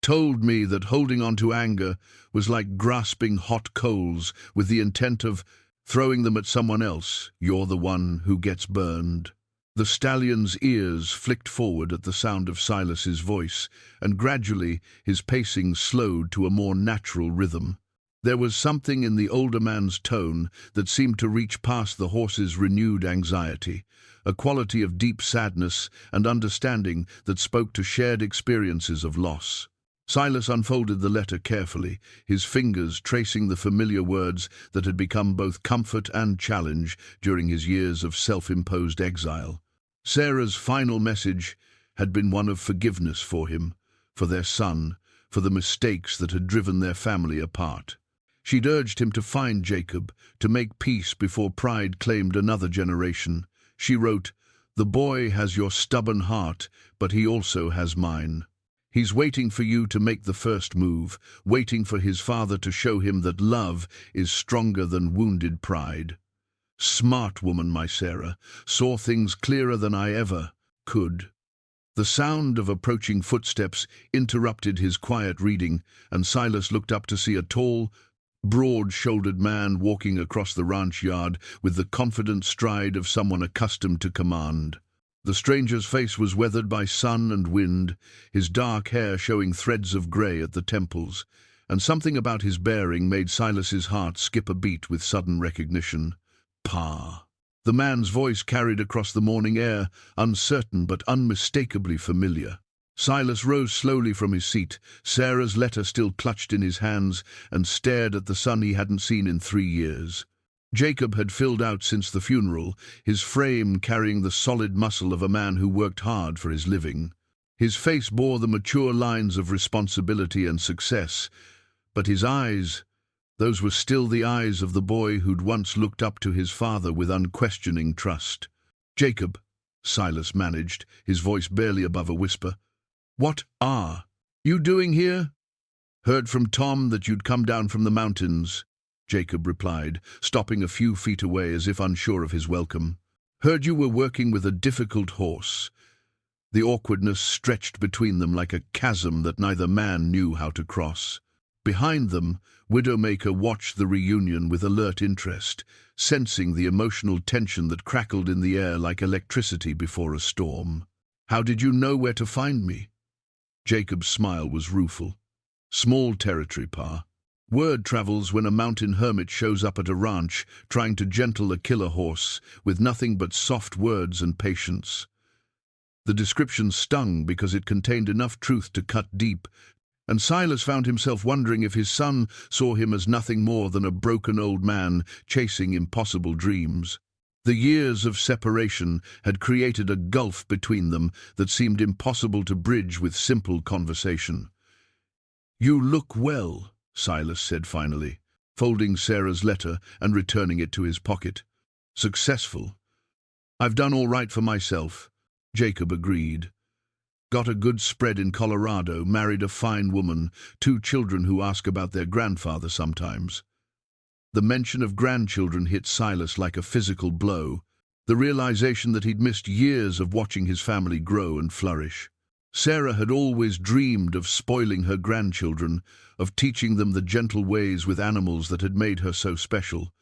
"Told me that holding on to anger was like grasping hot coals with the intent of throwing them at someone else. You're the one who gets burned." The stallion's ears flicked forward at the sound of Silas's voice, and gradually his pacing slowed to a more natural rhythm. There was something in the older man's tone that seemed to reach past the horse's renewed anxiety, a quality of deep sadness and understanding that spoke to shared experiences of loss. Silas unfolded the letter carefully, his fingers tracing the familiar words that had become both comfort and challenge during his years of self-imposed exile. Sarah's final message had been one of forgiveness for him, for their son, for the mistakes that had driven their family apart. She'd urged him to find Jacob, to make peace before pride claimed another generation. She wrote, "The boy has your stubborn heart, but he also has mine. He's waiting for you to make the first move, waiting for his father to show him that love is stronger than wounded pride." Smart woman, my Sarah, saw things clearer than I ever could. The sound of approaching footsteps interrupted his quiet reading, and Silas looked up to see a tall, broad-shouldered man walking across the ranch yard with the confident stride of someone accustomed to command. The stranger's face was weathered by sun and wind, his dark hair showing threads of grey at the temples, and something about his bearing made Silas's heart skip a beat with sudden recognition. Pa. The man's voice carried across the morning air, uncertain but unmistakably familiar. Silas rose slowly from his seat, Sarah's letter still clutched in his hands, and stared at the son he hadn't seen in 3 years. Jacob had filled out since the funeral, his frame carrying the solid muscle of a man who worked hard for his living. His face bore the mature lines of responsibility and success, but his eyes, those were still the eyes of the boy who'd once looked up to his father with unquestioning trust. "Jacob," Silas managed, his voice barely above a whisper, "what are you doing here?" "Heard from Tom that you'd come down from the mountains," Jacob replied, stopping a few feet away as if unsure of his welcome. "Heard you were working with a difficult horse." The awkwardness stretched between them like a chasm that neither man knew how to cross. Behind them, Widowmaker watched the reunion with alert interest, sensing the emotional tension that crackled in the air like electricity before a storm. "How did you know where to find me?" Jacob's smile was rueful. "Small territory, Pa. Word travels when a mountain hermit shows up at a ranch trying to gentle a killer horse with nothing but soft words and patience." The description stung because it contained enough truth to cut deep, and Silas found himself wondering if his son saw him as nothing more than a broken old man chasing impossible dreams. The years of separation had created a gulf between them that seemed impossible to bridge with simple conversation. "You look well," Silas said finally, folding Sarah's letter and returning it to his pocket. "Successful." "I've done all right for myself," Jacob agreed. "Got a good spread in Colorado, married a fine woman, 2 children who ask about their grandfather sometimes." The mention of grandchildren hit Silas like a physical blow, the realization that he'd missed years of watching his family grow and flourish. Sarah had always dreamed of spoiling her grandchildren, of teaching them the gentle ways with animals that had made her so special.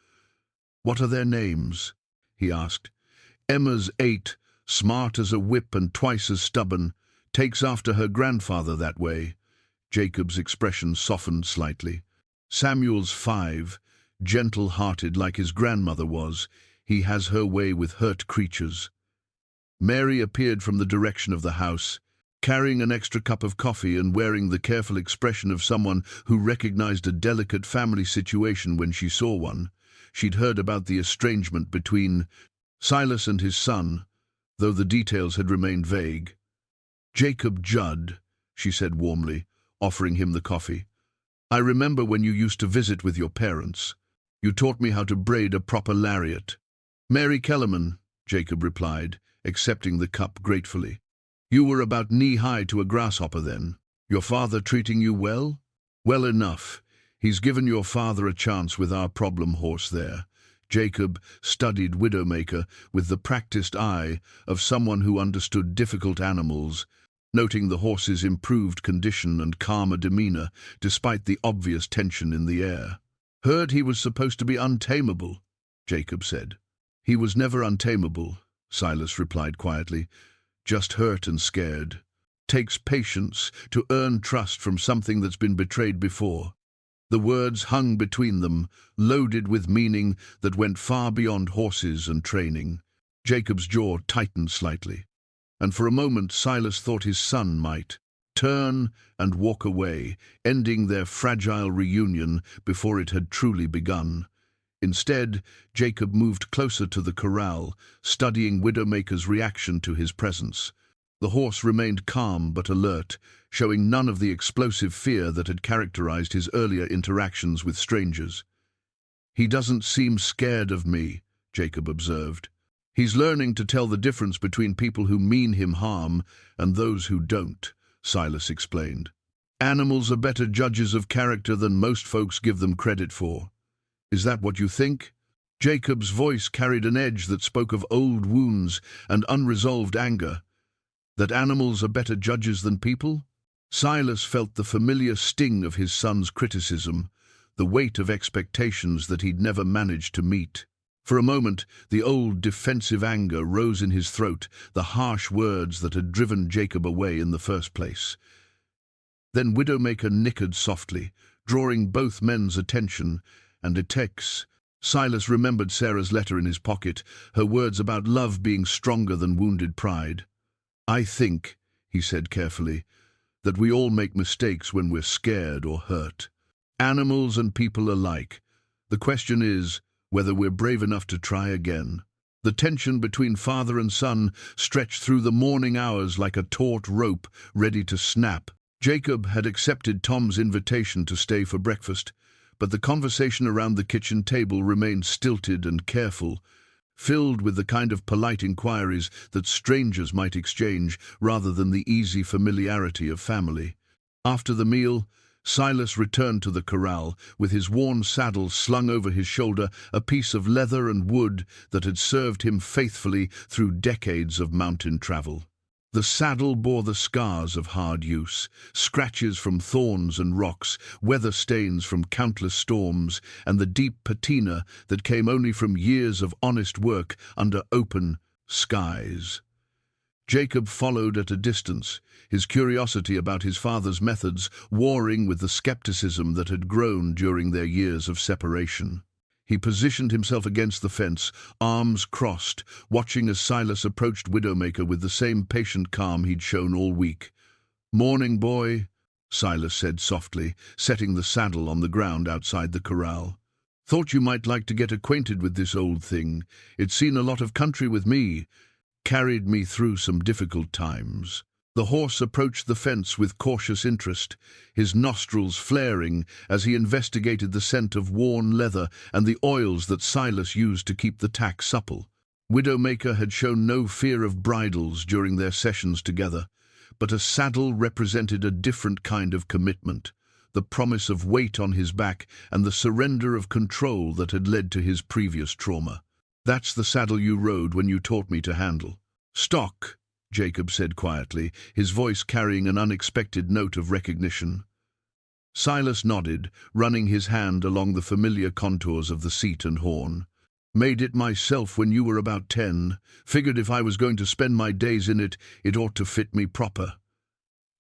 "What are their names?" he asked. "Emma's 8, smart as a whip and twice as stubborn, takes after her grandfather that way." Jacob's expression softened slightly. "Samuel's 5, gentle-hearted like his grandmother was. He has her way with hurt creatures." Mary appeared from the direction of the house, carrying an extra cup of coffee and wearing the careful expression of someone who recognized a delicate family situation when she saw one. She'd heard about the estrangement between Silas and his son, though the details had remained vague. "Jacob Judd," she said warmly, offering him the coffee. "I remember when you used to visit with your parents. You taught me how to braid a proper lariat." "Mary Kellerman," Jacob replied, accepting the cup gratefully. "You were about knee-high to a grasshopper then. Your father treating you well?" "Well enough. He's given your father a chance with our problem horse there." Jacob studied Widowmaker with the practiced eye of someone who understood difficult animals, noting the horse's improved condition and calmer demeanor despite the obvious tension in the air. "Heard he was supposed to be untamable," Jacob said. "He was never untamable," Silas replied quietly, "just hurt and scared. Takes patience to earn trust from something that's been betrayed before." The words hung between them, loaded with meaning that went far beyond horses and training. Jacob's jaw tightened slightly, and for a moment Silas thought his son might. turn and walk away, ending their fragile reunion before it had truly begun. Instead, Jacob moved closer to the corral, studying Widowmaker's reaction to his presence. The horse remained calm but alert, showing none of the explosive fear that had characterized his earlier interactions with strangers. "He doesn't seem scared of me," Jacob observed. "He's learning to tell the difference between people who mean him harm and those who don't," Silas explained. "Animals are better judges of character than most folks give them credit for." "Is that what you think?" Jacob's voice carried an edge that spoke of old wounds and unresolved anger. "That animals are better judges than people?" Silas felt the familiar sting of his son's criticism, the weight of expectations that he'd never managed to meet. For a moment, the old defensive anger rose in his throat, the harsh words that had driven Jacob away in the first place. Then Widowmaker nickered softly, drawing both men's attention, and Silas remembered Sarah's letter in his pocket, her words about love being stronger than wounded pride. "I think," he said carefully, "that we all make mistakes when we're scared or hurt. Animals and people alike. The question is whether we're brave enough to try again." The tension between father and son stretched through the morning hours like a taut rope ready to snap. Jacob had accepted Tom's invitation to stay for breakfast, but the conversation around the kitchen table remained stilted and careful, filled with the kind of polite inquiries that strangers might exchange rather than the easy familiarity of family. After the meal, Silas returned to the corral, with his worn saddle slung over his shoulder, a piece of leather and wood that had served him faithfully through decades of mountain travel. The saddle bore the scars of hard use, scratches from thorns and rocks, weather stains from countless storms, and the deep patina that came only from years of honest work under open skies. Jacob followed at a distance, his curiosity about his father's methods warring with the skepticism that had grown during their years of separation. He positioned himself against the fence, arms crossed, watching as Silas approached Widowmaker with the same patient calm he'd shown all week. "Morning, boy," Silas said softly, setting the saddle on the ground outside the corral. "Thought you might like to get acquainted with this old thing. It's seen a lot of country with me, carried me through some difficult times." The horse approached the fence with cautious interest, his nostrils flaring as he investigated the scent of worn leather and the oils that Silas used to keep the tack supple. Widowmaker had shown no fear of bridles during their sessions together, but a saddle represented a different kind of commitment, the promise of weight on his back and the surrender of control that had led to his previous trauma. "That's the saddle you rode when you taught me to handle." "Stock," Jacob said quietly, his voice carrying an unexpected note of recognition. Silas nodded, running his hand along the familiar contours of the seat and horn. "Made it myself when you were about 10. Figured if I was going to spend my days in it, it ought to fit me proper."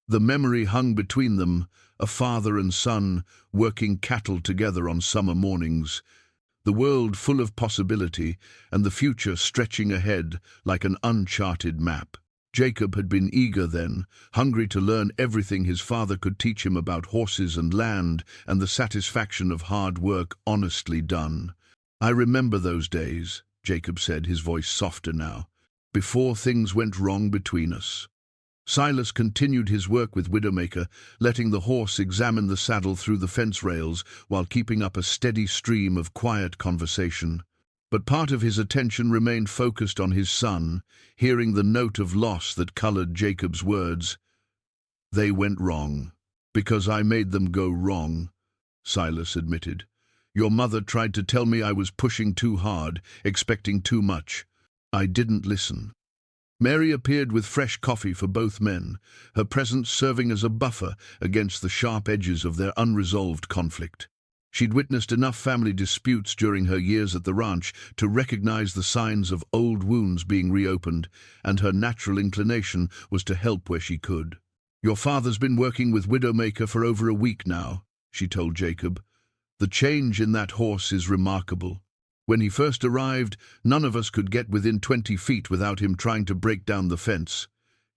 The memory hung between them, a father and son working cattle together on summer mornings, the world full of possibility and the future stretching ahead like an uncharted map. Jacob had been eager then, hungry to learn everything his father could teach him about horses and land and the satisfaction of hard work honestly done. "I remember those days," Jacob said, his voice softer now, "before things went wrong between us." Silas continued his work with Widowmaker, letting the horse examine the saddle through the fence rails while keeping up a steady stream of quiet conversation. But part of his attention remained focused on his son, hearing the note of loss that colored Jacob's words. "They went wrong, because I made them go wrong," Silas admitted. "Your mother tried to tell me I was pushing too hard, expecting too much. I didn't listen." Mary appeared with fresh coffee for both men, her presence serving as a buffer against the sharp edges of their unresolved conflict. She'd witnessed enough family disputes during her years at the ranch to recognize the signs of old wounds being reopened, and her natural inclination was to help where she could. "Your father's been working with Widowmaker for over a week now," she told Jacob. "The change in that horse is remarkable. When he first arrived, none of us could get within 20 feet without him trying to break down the fence.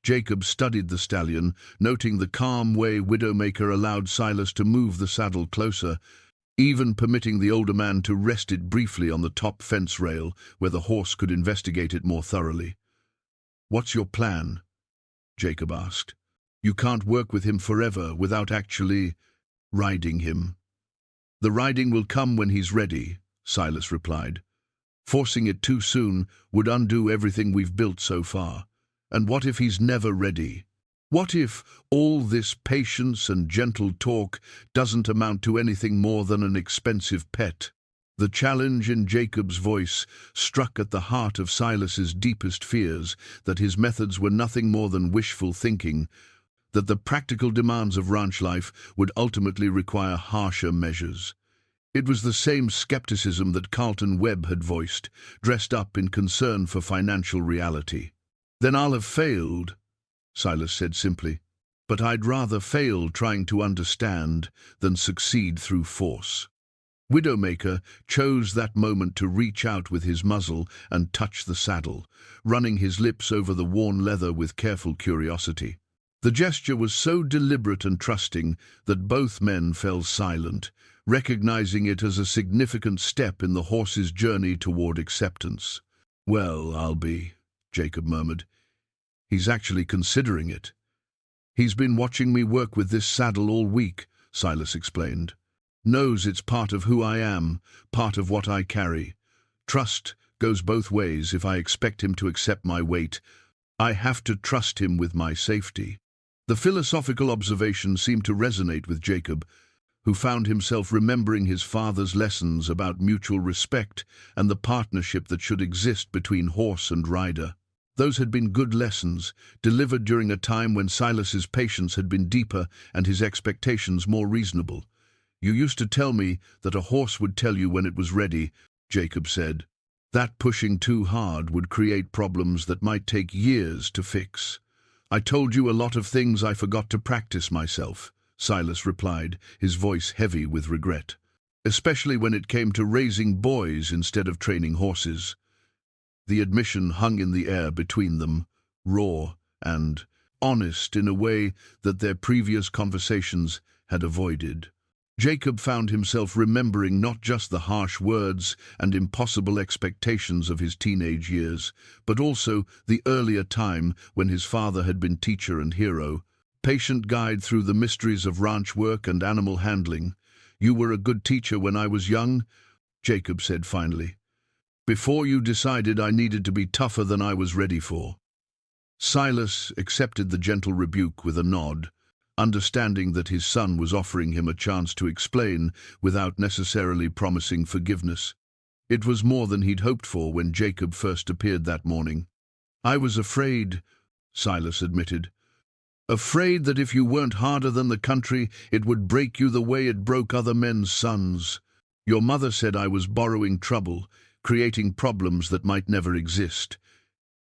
Jacob studied the stallion, noting the calm way Widowmaker allowed Silas to move the saddle closer, even permitting the older man to rest it briefly on the top fence rail where the horse could investigate it more thoroughly. "What's your plan?" Jacob asked. "You can't work with him forever without actually riding him." "The riding will come when he's ready," Silas replied. "Forcing it too soon would undo everything we've built so far. And what if he's never ready? What if all this patience and gentle talk doesn't amount to anything more than an expensive pet?" The challenge in Jacob's voice struck at the heart of Silas's deepest fears, that his methods were nothing more than wishful thinking, that the practical demands of ranch life would ultimately require harsher measures. It was the same skepticism that Carlton Webb had voiced, dressed up in concern for financial reality. "Then I'll have failed," Silas said simply. "But I'd rather fail trying to understand than succeed through force." Widowmaker chose that moment to reach out with his muzzle and touch the saddle, running his lips over the worn leather with careful curiosity. The gesture was so deliberate and trusting that both men fell silent, recognizing it as a significant step in the horse's journey toward acceptance. "Well, I'll be," Jacob murmured. "He's actually considering it." "He's been watching me work with this saddle all week," Silas explained. "Knows it's part of who I am, part of what I carry. Trust goes both ways. If I expect him to accept my weight, I have to trust him with my safety." The philosophical observation seemed to resonate with Jacob, who found himself remembering his father's lessons about mutual respect and the partnership that should exist between horse and rider. Those had been good lessons, delivered during a time when Silas's patience had been deeper and his expectations more reasonable. "You used to tell me that a horse would tell you when it was ready," Jacob said. "That pushing too hard would create problems that might take years to fix." "I told you a lot of things I forgot to practice myself," Silas replied, his voice heavy with regret. "Especially when it came to raising boys instead of training horses." The admission hung in the air between them, raw and honest in a way that their previous conversations had avoided. Jacob found himself remembering not just the harsh words and impossible expectations of his teenage years, but also the earlier time when his father had been teacher and hero, patient guide through the mysteries of ranch work and animal handling. "You were a good teacher when I was young," Jacob said finally. "Before you decided I needed to be tougher than I was ready for." Silas accepted the gentle rebuke with a nod, understanding that his son was offering him a chance to explain without necessarily promising forgiveness. It was more than he'd hoped for when Jacob first appeared that morning. "I was afraid," Silas admitted. "Afraid that if you weren't harder than the country, it would break you the way it broke other men's sons. Your mother said I was borrowing trouble, creating problems that might never exist.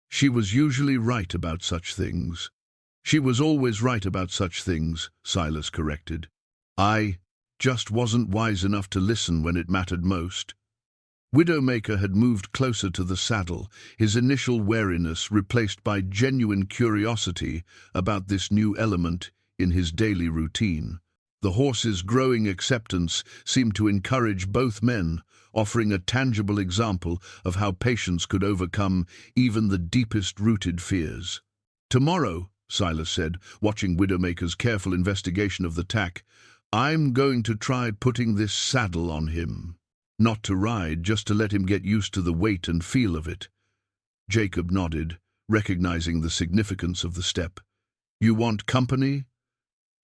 She was usually right about such things." "She was always right about such things," Silas corrected. "I just wasn't wise enough to listen when it mattered most." Widowmaker had moved closer to the saddle, his initial wariness replaced by genuine curiosity about this new element in his daily routine. The horse's growing acceptance seemed to encourage both men, offering a tangible example of how patience could overcome even the deepest-rooted fears. "Tomorrow," Silas said, watching Widowmaker's careful investigation of the tack, "I'm going to try putting this saddle on him. Not to ride, just to let him get used to the weight and feel of it." Jacob nodded, recognizing the significance of the step. "You want company?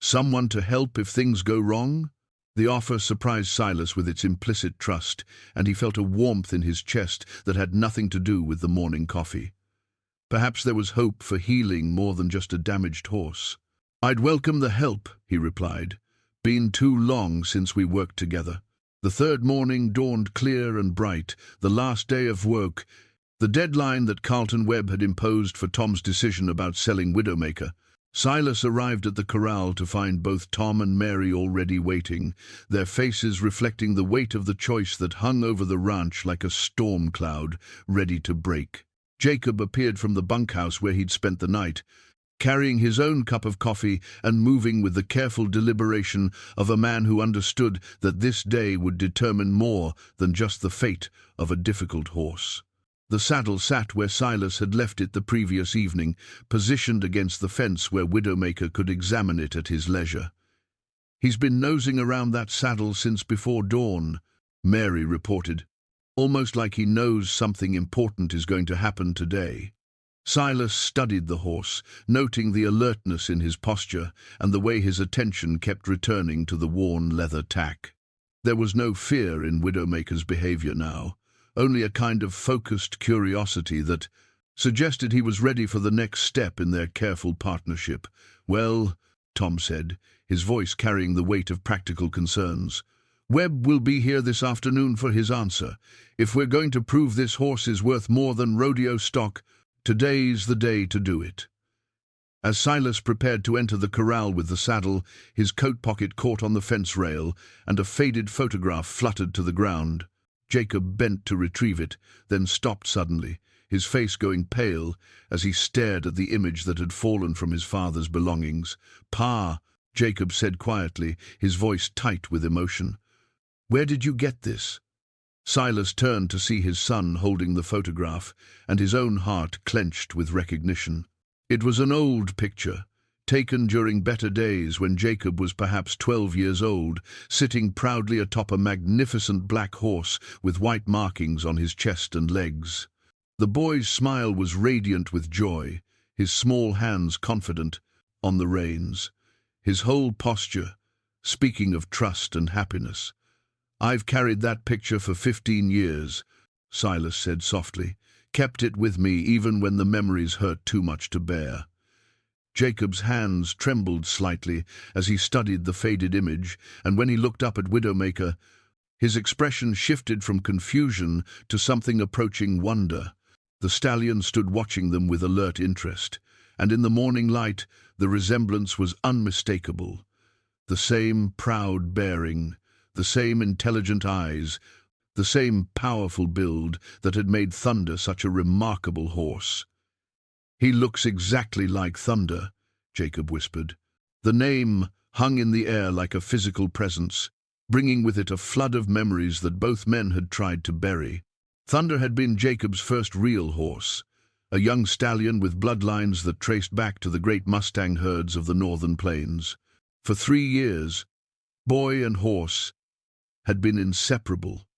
Someone to help if things go wrong?" The offer surprised Silas with its implicit trust, and he felt a warmth in his chest that had nothing to do with the morning coffee. Perhaps there was hope for healing more than just a damaged horse. "I'd welcome the help," he replied. "Been too long since we worked together." The third morning dawned clear and bright, the last day of work, the deadline that Carlton Webb had imposed for Tom's decision about selling Widowmaker. Silas arrived at the corral to find both Tom and Mary already waiting, their faces reflecting the weight of the choice that hung over the ranch like a storm cloud, ready to break. Jacob appeared from the bunkhouse where he'd spent the night, carrying his own cup of coffee and moving with the careful deliberation of a man who understood that this day would determine more than just the fate of a difficult horse. The saddle sat where Silas had left it the previous evening, positioned against the fence where Widowmaker could examine it at his leisure. "He's been nosing around that saddle since before dawn," Mary reported, "almost like he knows something important is going to happen today." Silas studied the horse, noting the alertness in his posture and the way his attention kept returning to the worn leather tack. There was no fear in Widowmaker's behavior now, only a kind of focused curiosity that suggested he was ready for the next step in their careful partnership. "Well," Tom said, his voice carrying the weight of practical concerns, "Webb will be here this afternoon for his answer. If we're going to prove this horse is worth more than rodeo stock, today's the day to do it." As Silas prepared to enter the corral with the saddle, his coat pocket caught on the fence rail, and a faded photograph fluttered to the ground. Jacob bent to retrieve it, then stopped suddenly, his face going pale as he stared at the image that had fallen from his father's belongings. "Pa," Jacob said quietly, his voice tight with emotion. "Where did you get this?" Silas turned to see his son holding the photograph, and his own heart clenched with recognition. It was an old picture, taken during better days when Jacob was perhaps 12 years old, sitting proudly atop a magnificent black horse with white markings on his chest and legs. The boy's smile was radiant with joy, his small hands confident on the reins, his whole posture speaking of trust and happiness. "I've carried that picture for 15 years, Silas said softly, "kept it with me even when the memories hurt too much to bear." Jacob's hands trembled slightly as he studied the faded image, and when he looked up at Widowmaker, his expression shifted from confusion to something approaching wonder. The stallion stood watching them with alert interest, and in the morning light the resemblance was unmistakable. The same proud bearing, the same intelligent eyes, the same powerful build that had made Thunder such a remarkable horse. "He looks exactly like Thunder," Jacob whispered. The name hung in the air like a physical presence, bringing with it a flood of memories that both men had tried to bury. Thunder had been Jacob's first real horse, a young stallion with bloodlines that traced back to the great Mustang herds of the northern plains. For 3 years, boy and horse had been inseparable,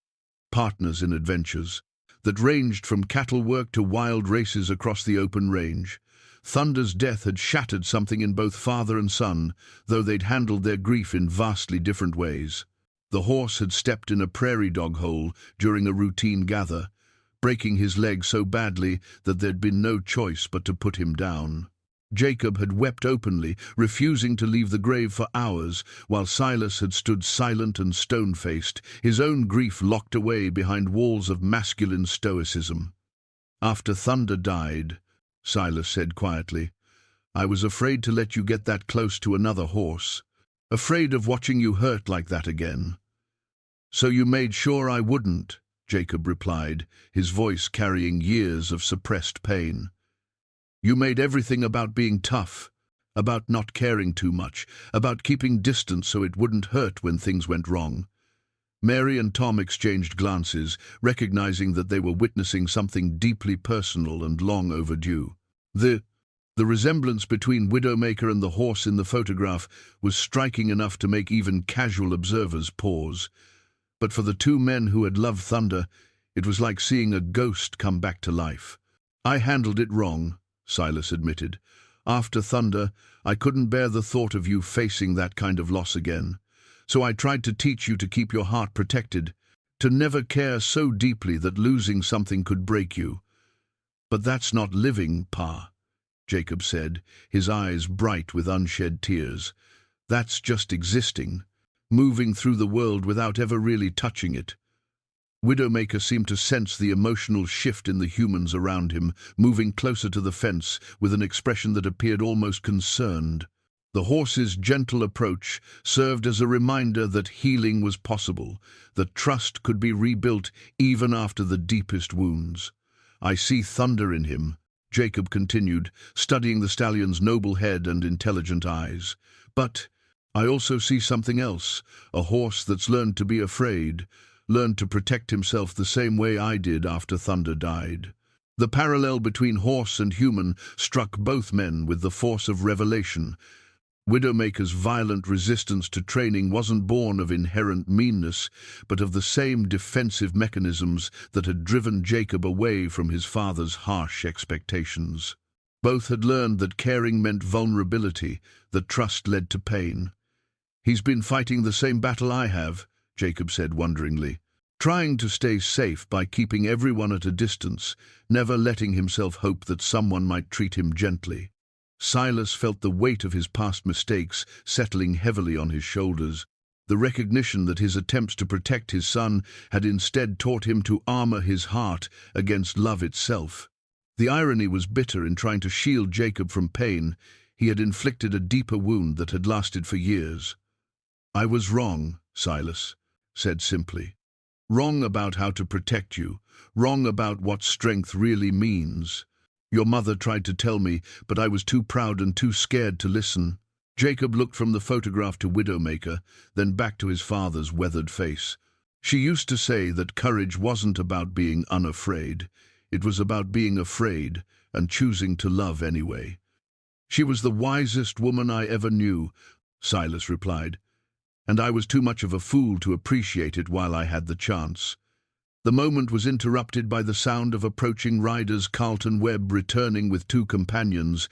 partners in adventures that ranged from cattle work to wild races across the open range. Thunder's death had shattered something in both father and son, though they'd handled their grief in vastly different ways. The horse had stepped in a prairie dog hole during a routine gather, breaking his leg so badly that there'd been no choice but to put him down. Jacob had wept openly, refusing to leave the grave for hours, while Silas had stood silent and stone-faced, his own grief locked away behind walls of masculine stoicism. "After Thunder died," Silas said quietly, "I was afraid to let you get that close to another horse, afraid of watching you hurt like that again." "So you made sure I wouldn't," Jacob replied, his voice carrying years of suppressed pain. "You made everything about being tough, about not caring too much, about keeping distance so it wouldn't hurt when things went wrong." Mary and Tom exchanged glances, recognizing that they were witnessing something deeply personal and long overdue. The resemblance between Widowmaker and the horse in the photograph was striking enough to make even casual observers pause. But for the two men who had loved Thunder, it was like seeing a ghost come back to life. "I handled it wrong," Silas admitted. "After Thunder, I couldn't bear the thought of you facing that kind of loss again. So I tried to teach you to keep your heart protected, to never care so deeply that losing something could break you." "But that's not living, Pa," Jacob said, his eyes bright with unshed tears. "That's just existing, moving through the world without ever really touching it." Widowmaker seemed to sense the emotional shift in the humans around him, moving closer to the fence with an expression that appeared almost concerned. The horse's gentle approach served as a reminder that healing was possible, that trust could be rebuilt even after the deepest wounds. "I see Thunder in him," Jacob continued, studying the stallion's noble head and intelligent eyes. "But I also see something else, a horse that's learned to be afraid, learned to protect himself the same way I did after Thunder died." The parallel between horse and human struck both men with the force of revelation. Widowmaker's violent resistance to training wasn't born of inherent meanness, but of the same defensive mechanisms that had driven Jacob away from his father's harsh expectations. Both had learned that caring meant vulnerability, that trust led to pain. "He's been fighting the same battle I have," Jacob said wonderingly, trying to stay safe by keeping everyone at a distance, never letting himself hope that someone might treat him gently. Silas felt the weight of his past mistakes settling heavily on his shoulders, the recognition that his attempts to protect his son had instead taught him to armor his heart against love itself. The irony was bitter. In trying to shield Jacob from pain, he had inflicted a deeper wound that had lasted for years. "I was wrong," Silas said simply. "Wrong about how to protect you, wrong about what strength really means. Your mother tried to tell me, but I was too proud and too scared to listen." Jacob looked from the photograph to Widowmaker, then back to his father's weathered face. "She used to say that courage wasn't about being unafraid. It was about being afraid and choosing to love anyway." "She was the wisest woman I ever knew," Silas replied, "and I was too much of a fool to appreciate it while I had the chance." The moment was interrupted by the sound of approaching riders. Carlton Webb returning with two companions,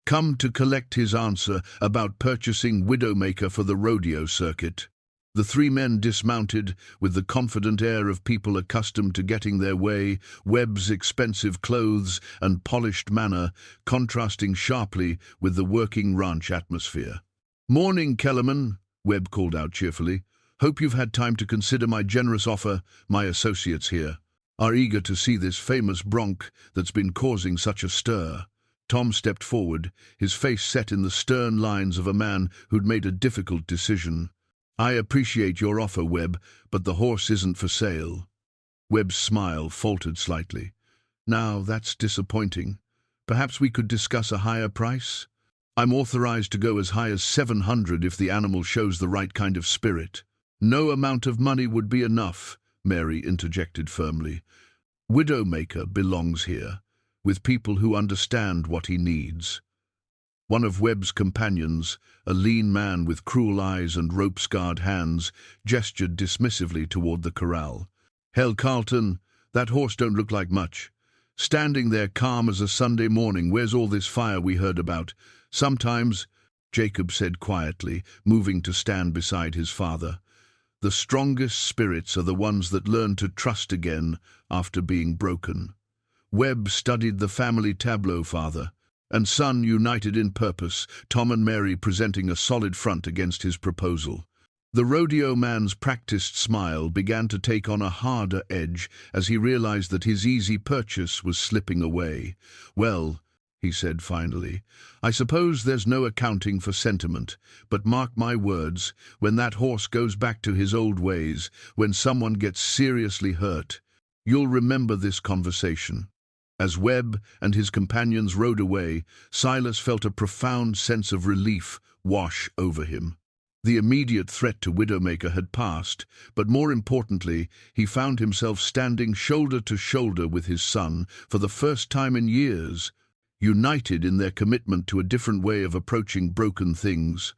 come to collect his answer about purchasing Widowmaker for the rodeo circuit. The three men dismounted with the confident air of people accustomed to getting their way, Webb's expensive clothes and polished manner contrasting sharply with the working ranch atmosphere. "Morning, Kellerman," Webb called out cheerfully. "Hope you've had time to consider my generous offer. My associates here are eager to see this famous bronc that's been causing such a stir." Tom stepped forward, his face set in the stern lines of a man who'd made a difficult decision. "I appreciate your offer, Webb, but the horse isn't for sale." Webb's smile faltered slightly. "Now, that's disappointing. Perhaps we could discuss a higher price? I'm authorized to go as high as 700 if the animal shows the right kind of spirit." "No amount of money would be enough," Mary interjected firmly. "Widowmaker belongs here, with people who understand what he needs." One of Webb's companions, a lean man with cruel eyes and rope-scarred hands, gestured dismissively toward the corral. "Hell, Carlton, that horse don't look like much. Standing there calm as a Sunday morning, where's all this fire we heard about?" "Sometimes," Jacob said quietly, moving to stand beside his father, "the strongest spirits are the ones that learn to trust again after being broken." Webb studied the family tableau, father and son united in purpose, Tom and Mary presenting a solid front against his proposal. The rodeo man's practiced smile began to take on a harder edge as he realized that his easy purchase was slipping away. "Well," he said finally, "I suppose there's no accounting for sentiment, but mark my words, when that horse goes back to his old ways, when someone gets seriously hurt, you'll remember this conversation." As Webb and his companions rode away, Silas felt a profound sense of relief wash over him. The immediate threat to Widowmaker had passed, but more importantly, he found himself standing shoulder to shoulder with his son for the first time in years, united in their commitment to a different way of approaching broken things.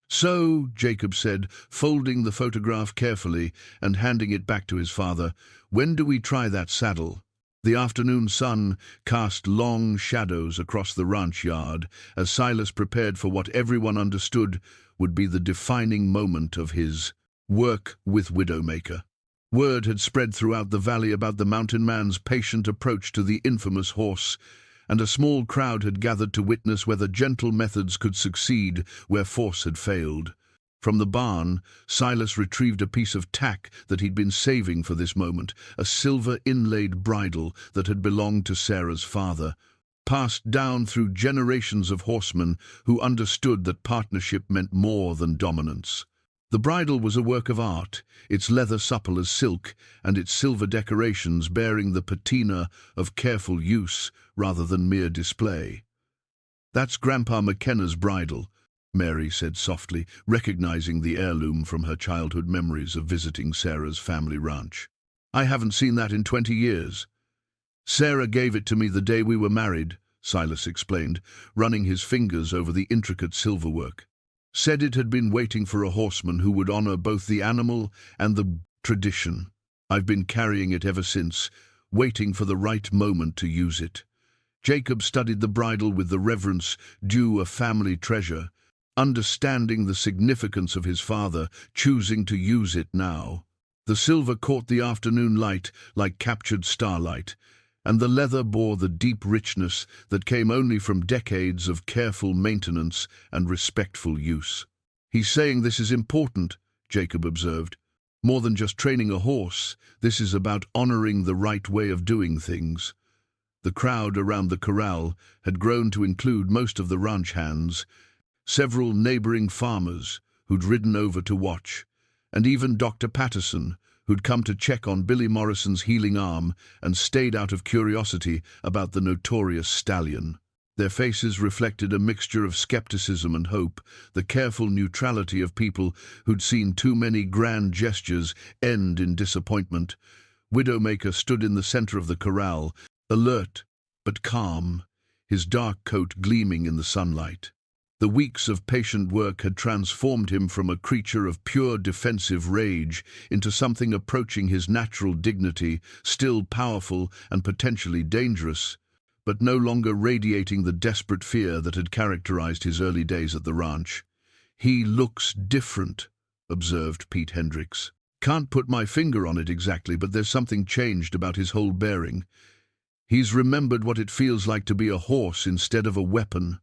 "So," Jacob said, folding the photograph carefully and handing it back to his father, "when do we try that saddle?" The afternoon sun cast long shadows across the ranch yard as Silas prepared for what everyone understood would be the defining moment of his work with Widowmaker. Word had spread throughout the valley about the mountain man's patient approach to the infamous horse, and a small crowd had gathered to witness whether gentle methods could succeed where force had failed. From the barn, Silas retrieved a piece of tack that he'd been saving for this moment, a silver-inlaid bridle that had belonged to Sarah's father, passed down through generations of horsemen who understood that partnership meant more than dominance. The bridle was a work of art, its leather supple as silk, and its silver decorations bearing the patina of careful use rather than mere display. "That's Grandpa McKenna's bridle," Mary said softly, recognizing the heirloom from her childhood memories of visiting Sarah's family ranch. "I haven't seen that in 20 years. Sarah gave it to me the day we were married," Silas explained, running his fingers over the intricate silverwork. "Said it had been waiting for a horseman who would honor both the animal and the tradition. I've been carrying it ever since, waiting for the right moment to use it." Jacob studied the bridle with the reverence due a family treasure, understanding the significance of his father choosing to use it now. The silver caught the afternoon light like captured starlight, and the leather bore the deep richness that came only from decades of careful maintenance and respectful use. "He's saying this is important," Jacob observed. "More than just training a horse, this is about honoring the right way of doing things." The crowd around the corral had grown to include most of the ranch hands, several neighboring farmers who'd ridden over to watch, and even Dr. Patterson, who'd come to check on Billy Morrison's healing arm and stayed out of curiosity about the notorious stallion. Their faces reflected a mixture of skepticism and hope, the careful neutrality of people who'd seen too many grand gestures end in disappointment. Widowmaker stood in the center of the corral, alert but calm, his dark coat gleaming in the sunlight. The weeks of patient work had transformed him from a creature of pure defensive rage into something approaching his natural dignity, still powerful and potentially dangerous, but no longer radiating the desperate fear that had characterized his early days at the ranch. "He looks different," observed Pete Hendricks. "Can't put my finger on it exactly, but there's something changed about his whole bearing. He's remembered what it feels like to be a horse instead of a weapon,"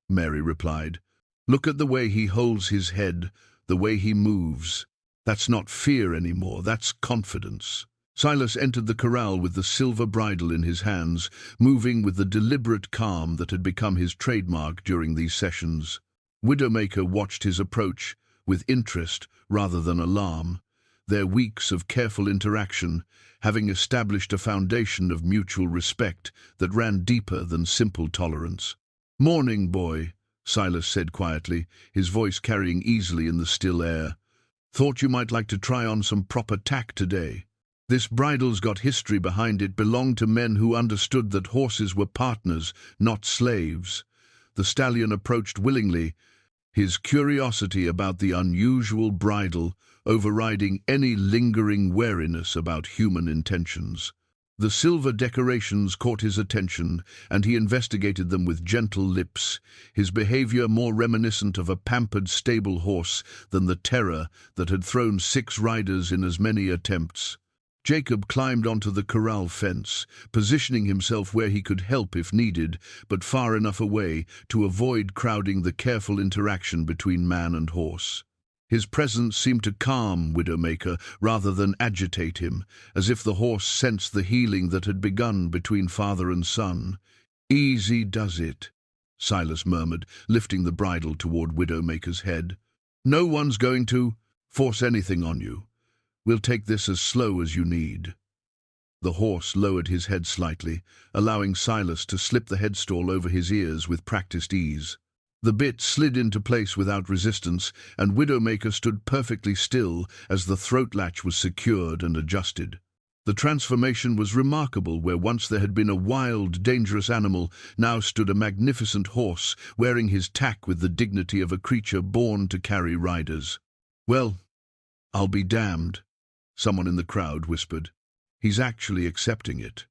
Mary replied. "Look at the way he holds his head, the way he moves. That's not fear anymore, that's confidence." Silas entered the corral with the silver bridle in his hands, moving with the deliberate calm that had become his trademark during these sessions. Widowmaker watched his approach with interest rather than alarm, their weeks of careful interaction having established a foundation of mutual respect that ran deeper than simple tolerance. "Morning, boy," Silas said quietly, his voice carrying easily in the still air. "Thought you might like to try on some proper tack today. This bridle's got history behind it, belonged to men who understood that horses were partners, not slaves." The stallion approached willingly, his curiosity about the unusual bridle overriding any lingering wariness about human intentions. The silver decorations caught his attention, and he investigated them with gentle lips, his behavior more reminiscent of a pampered stable horse than the terror that had thrown 6 riders in as many attempts. Jacob climbed onto the corral fence, positioning himself where he could help if needed, but far enough away to avoid crowding the careful interaction between man and horse. His presence seemed to calm Widowmaker rather than agitate him, as if the horse sensed the healing that had begun between father and son. "Easy does it," Silas murmured, lifting the bridle toward Widowmaker's head. "No one's going to force anything on you. We'll take this as slow as you need." The horse lowered his head slightly, allowing Silas to slip the headstall over his ears with practiced ease. The bit slid into place without resistance, and Widowmaker stood perfectly still as the throat latch was secured and adjusted. The transformation was remarkable. Where once there had been a wild, dangerous animal, now stood a magnificent horse, wearing his tack with the dignity of a creature born to carry riders. "Well, I'll be damned," someone in the crowd whispered. "He's actually accepting it."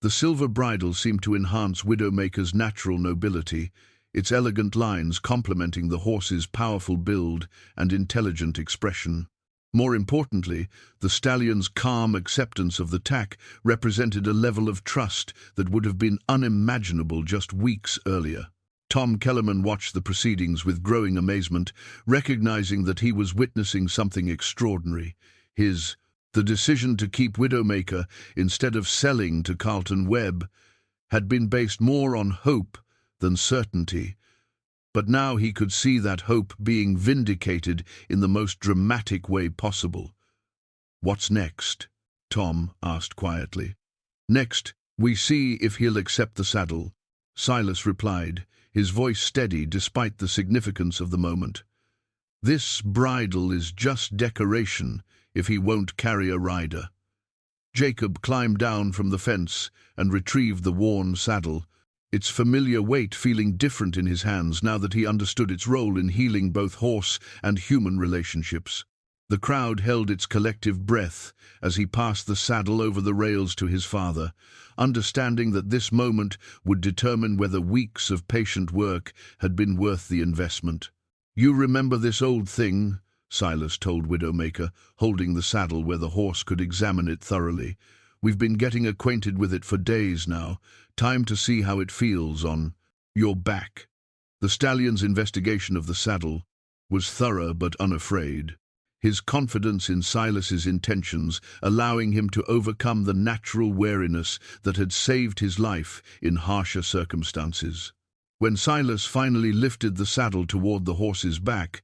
The silver bridle seemed to enhance Widowmaker's natural nobility, its elegant lines complementing the horse's powerful build and intelligent expression. More importantly, the stallion's calm acceptance of the tack represented a level of trust that would have been unimaginable just weeks earlier. Tom Kellerman watched the proceedings with growing amazement, recognizing that he was witnessing something extraordinary. The decision to keep Widowmaker instead of selling to Carlton Webb had been based more on hope than certainty, But now he could see that hope being vindicated in the most dramatic way possible. "What's next?" Tom asked quietly. "Next, we see if he'll accept the saddle," Silas replied, his voice steady despite the significance of the moment. "This bridle is just decoration if he won't carry a rider." Jacob climbed down from the fence and retrieved the worn saddle, its familiar weight feeling different in his hands now that he understood its role in healing both horse and human relationships. The crowd held its collective breath as he passed the saddle over the rails to his father, understanding that this moment would determine whether weeks of patient work had been worth the investment. "You remember this old thing?" Silas told Widowmaker, holding the saddle where the horse could examine it thoroughly. "We've been getting acquainted with it for days now. Time to see how it feels on your back." The stallion's investigation of the saddle was thorough but unafraid, his confidence in Silas's intentions allowing him to overcome the natural wariness that had saved his life in harsher circumstances. When Silas finally lifted the saddle toward the horse's back,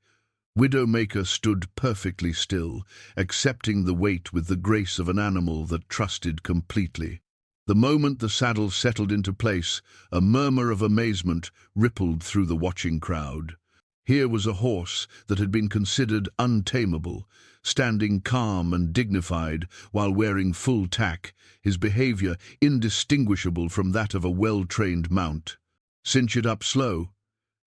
Widowmaker stood perfectly still, accepting the weight with the grace of an animal that trusted completely. The moment the saddle settled into place, a murmur of amazement rippled through the watching crowd. Here was a horse that had been considered untamable, standing calm and dignified while wearing full tack, his behavior indistinguishable from that of a well-trained mount. "Cinch it up slow,"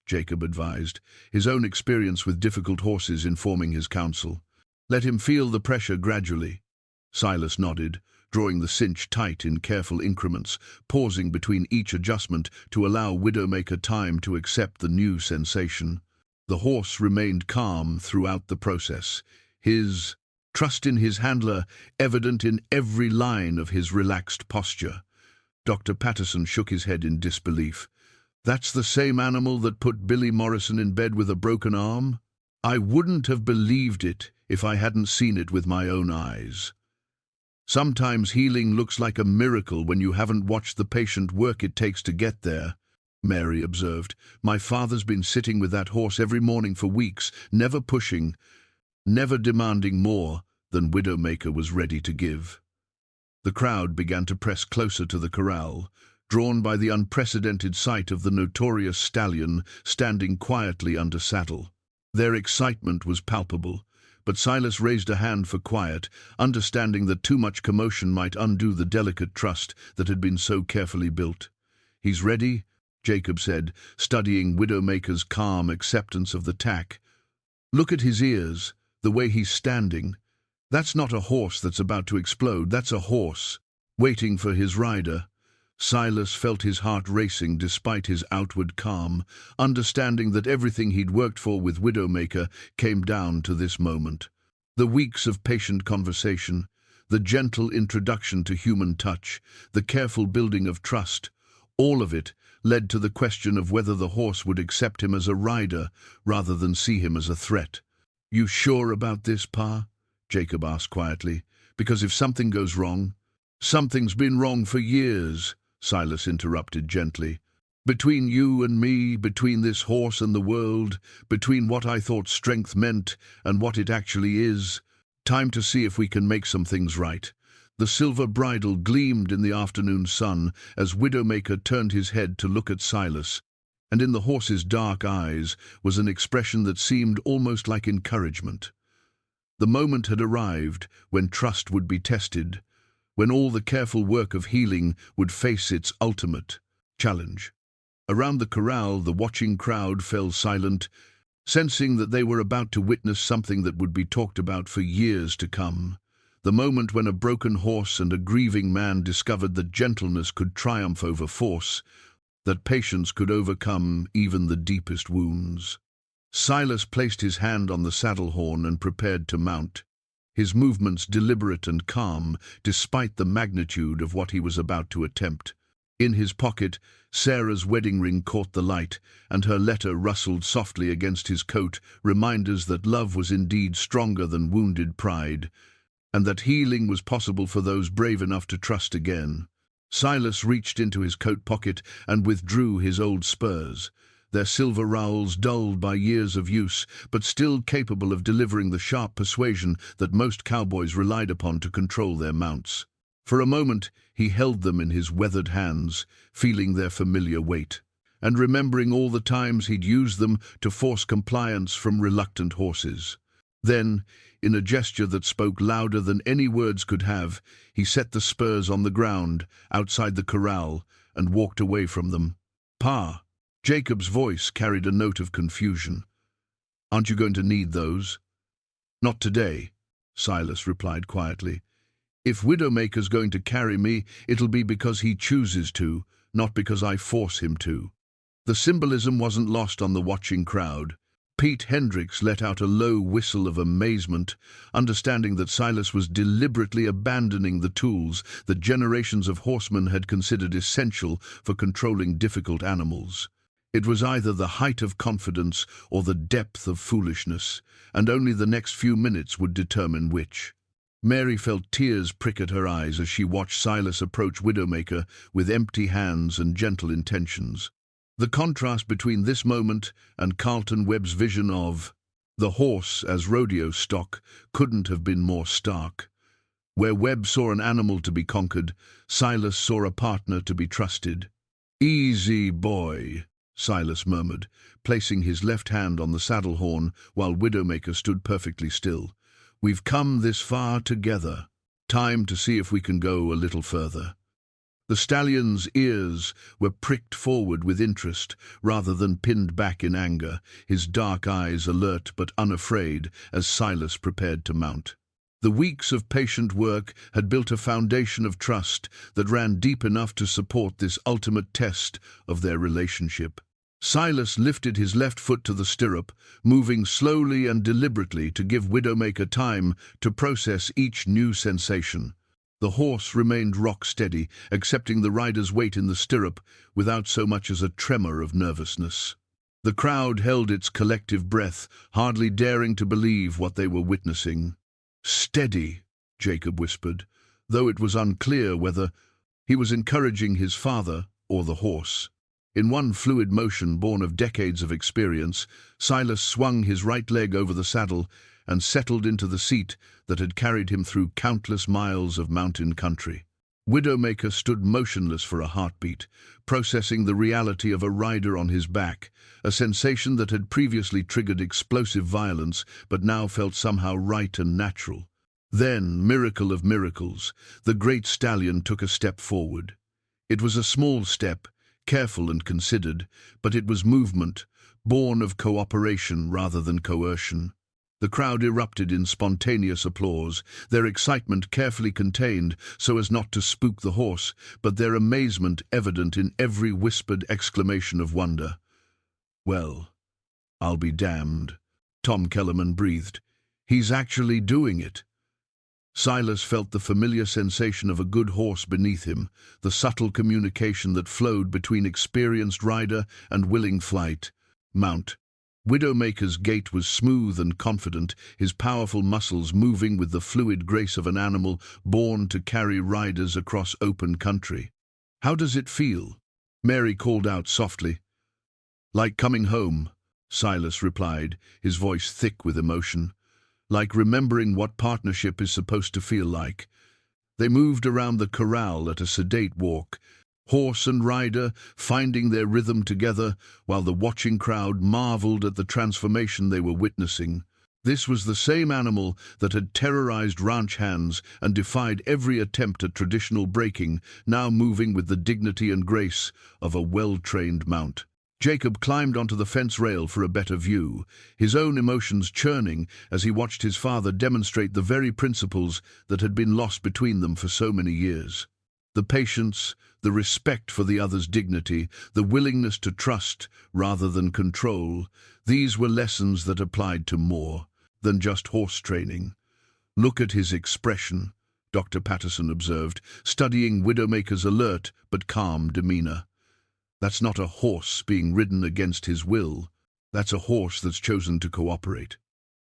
Jacob advised, his own experience with difficult horses informing his counsel. "Let him feel the pressure gradually." Silas nodded, drawing the cinch tight in careful increments, pausing between each adjustment to allow Widowmaker time to accept the new sensation. The horse remained calm throughout the process, his trust in his handler evident in every line of his relaxed posture. Dr. Patterson shook his head in disbelief. "That's the same animal that put Billy Morrison in bed with a broken arm? I wouldn't have believed it if I hadn't seen it with my own eyes." "Sometimes healing looks like a miracle when you haven't watched the patient work it takes to get there," Mary observed. "My father's been sitting with that horse every morning for weeks, never pushing, never demanding more than Widowmaker was ready to give." The crowd began to press closer to the corral, drawn by the unprecedented sight of the notorious stallion standing quietly under saddle. Their excitement was palpable, but Silas raised a hand for quiet, understanding that too much commotion might undo the delicate trust that had been so carefully built. "He's ready," Jacob said, studying Widowmaker's calm acceptance of the tack. "Look at his ears, the way he's standing. That's not a horse that's about to explode, that's a horse waiting for his rider." Silas felt his heart racing despite his outward calm, understanding that everything he'd worked for with Widowmaker came down to this moment. The weeks of patient conversation, the gentle introduction to human touch, the careful building of trust, all of it led to the question of whether the horse would accept him as a rider rather than see him as a threat. "You sure about this, Pa?" Jacob asked quietly. "Because if something goes wrong—" "Something's been wrong for years," Silas interrupted gently. "Between you and me, between this horse and the world, between what I thought strength meant and what it actually is, time to see if we can make some things right." The silver bridle gleamed in the afternoon sun as Widowmaker turned his head to look at Silas, and in the horse's dark eyes was an expression that seemed almost like encouragement. The moment had arrived when trust would be tested, when all the careful work of healing would face its ultimate challenge. Around the corral, the watching crowd fell silent, sensing that they were about to witness something that would be talked about for years to come. The moment when a broken horse and a grieving man discovered that gentleness could triumph over force, that patience could overcome even the deepest wounds. Silas placed his hand on the saddle horn and prepared to mount, his movements deliberate and calm, despite the magnitude of what he was about to attempt. In his pocket, Sarah's wedding ring caught the light, and her letter rustled softly against his coat, reminders that love was indeed stronger than wounded pride, and that healing was possible for those brave enough to trust again. Silas reached into his coat pocket and withdrew his old spurs. their silver rowels dulled by years of use, but still capable of delivering the sharp persuasion that most cowboys relied upon to control their mounts. For a moment he held them in his weathered hands, feeling their familiar weight, and remembering all the times he'd used them to force compliance from reluctant horses. Then, in a gesture that spoke louder than any words could have, he set the spurs on the ground outside the corral and walked away from them. "Pa," Jacob's voice carried a note of confusion. "Aren't you going to need those?" "Not today," Silas replied quietly. "If Widowmaker's going to carry me, it'll be because he chooses to, not because I force him to." The symbolism wasn't lost on the watching crowd. Pete Hendricks let out a low whistle of amazement, understanding that Silas was deliberately abandoning the tools that generations of horsemen had considered essential for controlling difficult animals. It was either the height of confidence or the depth of foolishness, and only the next few minutes would determine which. Mary felt tears prick at her eyes as she watched Silas approach Widowmaker with empty hands and gentle intentions. The contrast between this moment and Carlton Webb's vision of the horse as rodeo stock couldn't have been more stark. Where Webb saw an animal to be conquered, Silas saw a partner to be trusted. "Easy, boy," Silas murmured, placing his left hand on the saddle horn while Widowmaker stood perfectly still. "We've come this far together. Time to see if we can go a little further." The stallion's ears were pricked forward with interest rather than pinned back in anger, his dark eyes alert but unafraid as Silas prepared to mount. The weeks of patient work had built a foundation of trust that ran deep enough to support this ultimate test of their relationship. Silas lifted his left foot to the stirrup, moving slowly and deliberately to give Widowmaker time to process each new sensation. The horse remained rock-steady, accepting the rider's weight in the stirrup without so much as a tremor of nervousness. The crowd held its collective breath, hardly daring to believe what they were witnessing. "Steady," Jacob whispered, though it was unclear whether he was encouraging his father or the horse. In one fluid motion born of decades of experience, Silas swung his right leg over the saddle and settled into the seat that had carried him through countless miles of mountain country. Widowmaker stood motionless for a heartbeat, processing the reality of a rider on his back, a sensation that had previously triggered explosive violence but now felt somehow right and natural. Then, miracle of miracles, the great stallion took a step forward. It was a small step, careful and considered, but it was movement, born of cooperation rather than coercion. The crowd erupted in spontaneous applause, their excitement carefully contained so as not to spook the horse, but their amazement evident in every whispered exclamation of wonder. "Well, I'll be damned," Tom Kellerman breathed. "He's actually doing it." Silas felt the familiar sensation of a good horse beneath him, the subtle communication that flowed between experienced rider and willing flight. "Mount." Widowmaker's gait was smooth and confident, his powerful muscles moving with the fluid grace of an animal born to carry riders across open country. "How does it feel?" Mary called out softly. "Like coming home," Silas replied, his voice thick with emotion. "Like remembering what partnership is supposed to feel like." They moved around the corral at a sedate walk, horse and rider finding their rhythm together, while the watching crowd marveled at the transformation they were witnessing. This was the same animal that had terrorized ranch hands and defied every attempt at traditional breaking, now moving with the dignity and grace of a well-trained mount. Jacob climbed onto the fence rail for a better view, his own emotions churning as he watched his father demonstrate the very principles that had been lost between them for so many years. The patience, the respect for the other's dignity, the willingness to trust rather than control, these were lessons that applied to more than just horse training. "Look at his expression," Dr. Patterson observed, studying Widowmaker's alert but calm demeanor. "That's not a horse being ridden against his will. That's a horse that's chosen to cooperate."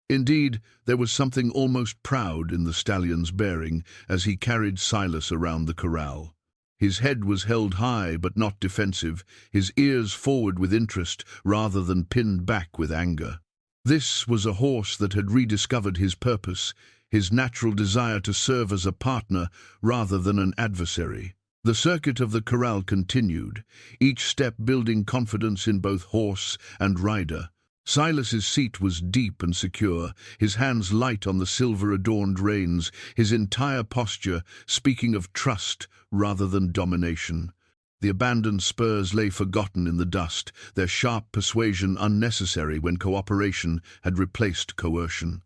Indeed, there was something almost proud in the stallion's bearing as he carried Silas around the corral. His head was held high but not defensive, his ears forward with interest rather than pinned back with anger. This was a horse that had rediscovered his purpose, his natural desire to serve as a partner rather than an adversary. The circuit of the corral continued, each step building confidence in both horse and rider. Silas's seat was deep and secure, his hands light on the silver-adorned reins, his entire posture speaking of trust rather than domination. The abandoned spurs lay forgotten in the dust, their sharp persuasion unnecessary when cooperation had replaced coercion.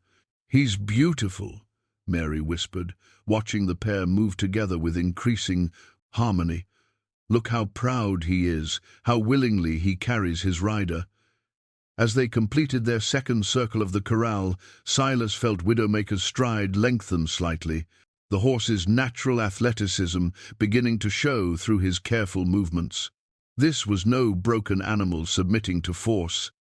"He's beautiful," Mary whispered, watching the pair move together with increasing harmony. "Look how proud he is, how willingly he carries his rider." As they completed their second circle of the corral, Silas felt Widowmaker's stride lengthen slightly, the horse's natural athleticism beginning to show through his careful movements. This was no broken animal submitting to force.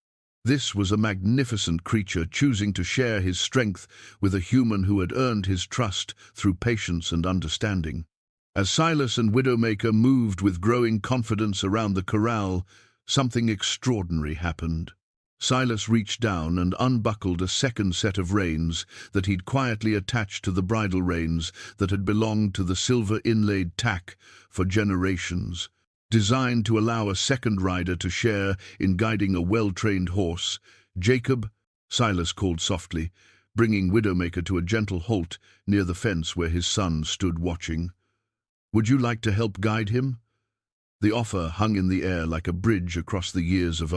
This was a magnificent creature choosing to share his strength with a human who had earned his trust through patience and understanding. As Silas and Widowmaker moved with growing confidence around the corral, something extraordinary happened. Silas reached down and unbuckled a second set of reins that he'd quietly attached to the bridle reins that had belonged to the silver-inlaid tack for generations. Designed to allow a second rider to share in guiding a well-trained horse, "Jacob," Silas called softly, bringing Widowmaker to a gentle halt near the fence where his son stood watching. "Would you like to help guide him?" The offer hung in the air like a bridge across the years of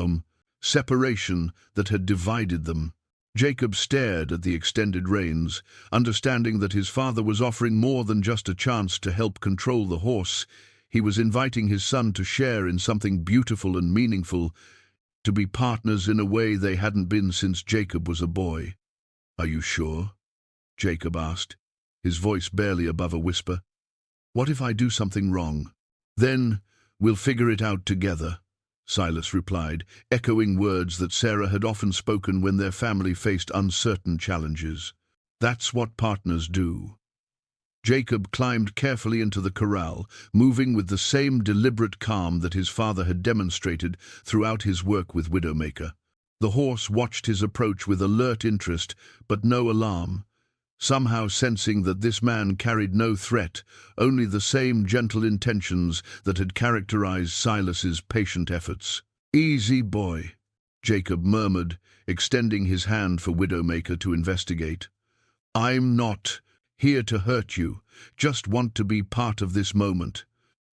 separation that had divided them. Jacob stared at the extended reins, understanding that his father was offering more than just a chance to help control the horse. He was inviting his son to share in something beautiful and meaningful, to be partners in a way they hadn't been since Jacob was a boy. "Are you sure?" Jacob asked, his voice barely above a whisper. "What if I do something wrong?" "Then we'll figure it out together," Silas replied, echoing words that Sarah had often spoken when their family faced uncertain challenges. "That's what partners do." Jacob climbed carefully into the corral, moving with the same deliberate calm that his father had demonstrated throughout his work with Widowmaker. The horse watched his approach with alert interest, but no alarm, somehow sensing that this man carried no threat, only the same gentle intentions that had characterized Silas's patient efforts. "Easy, boy," Jacob murmured, extending his hand for Widowmaker to investigate. "I'm not here to hurt you, just want to be part of this moment."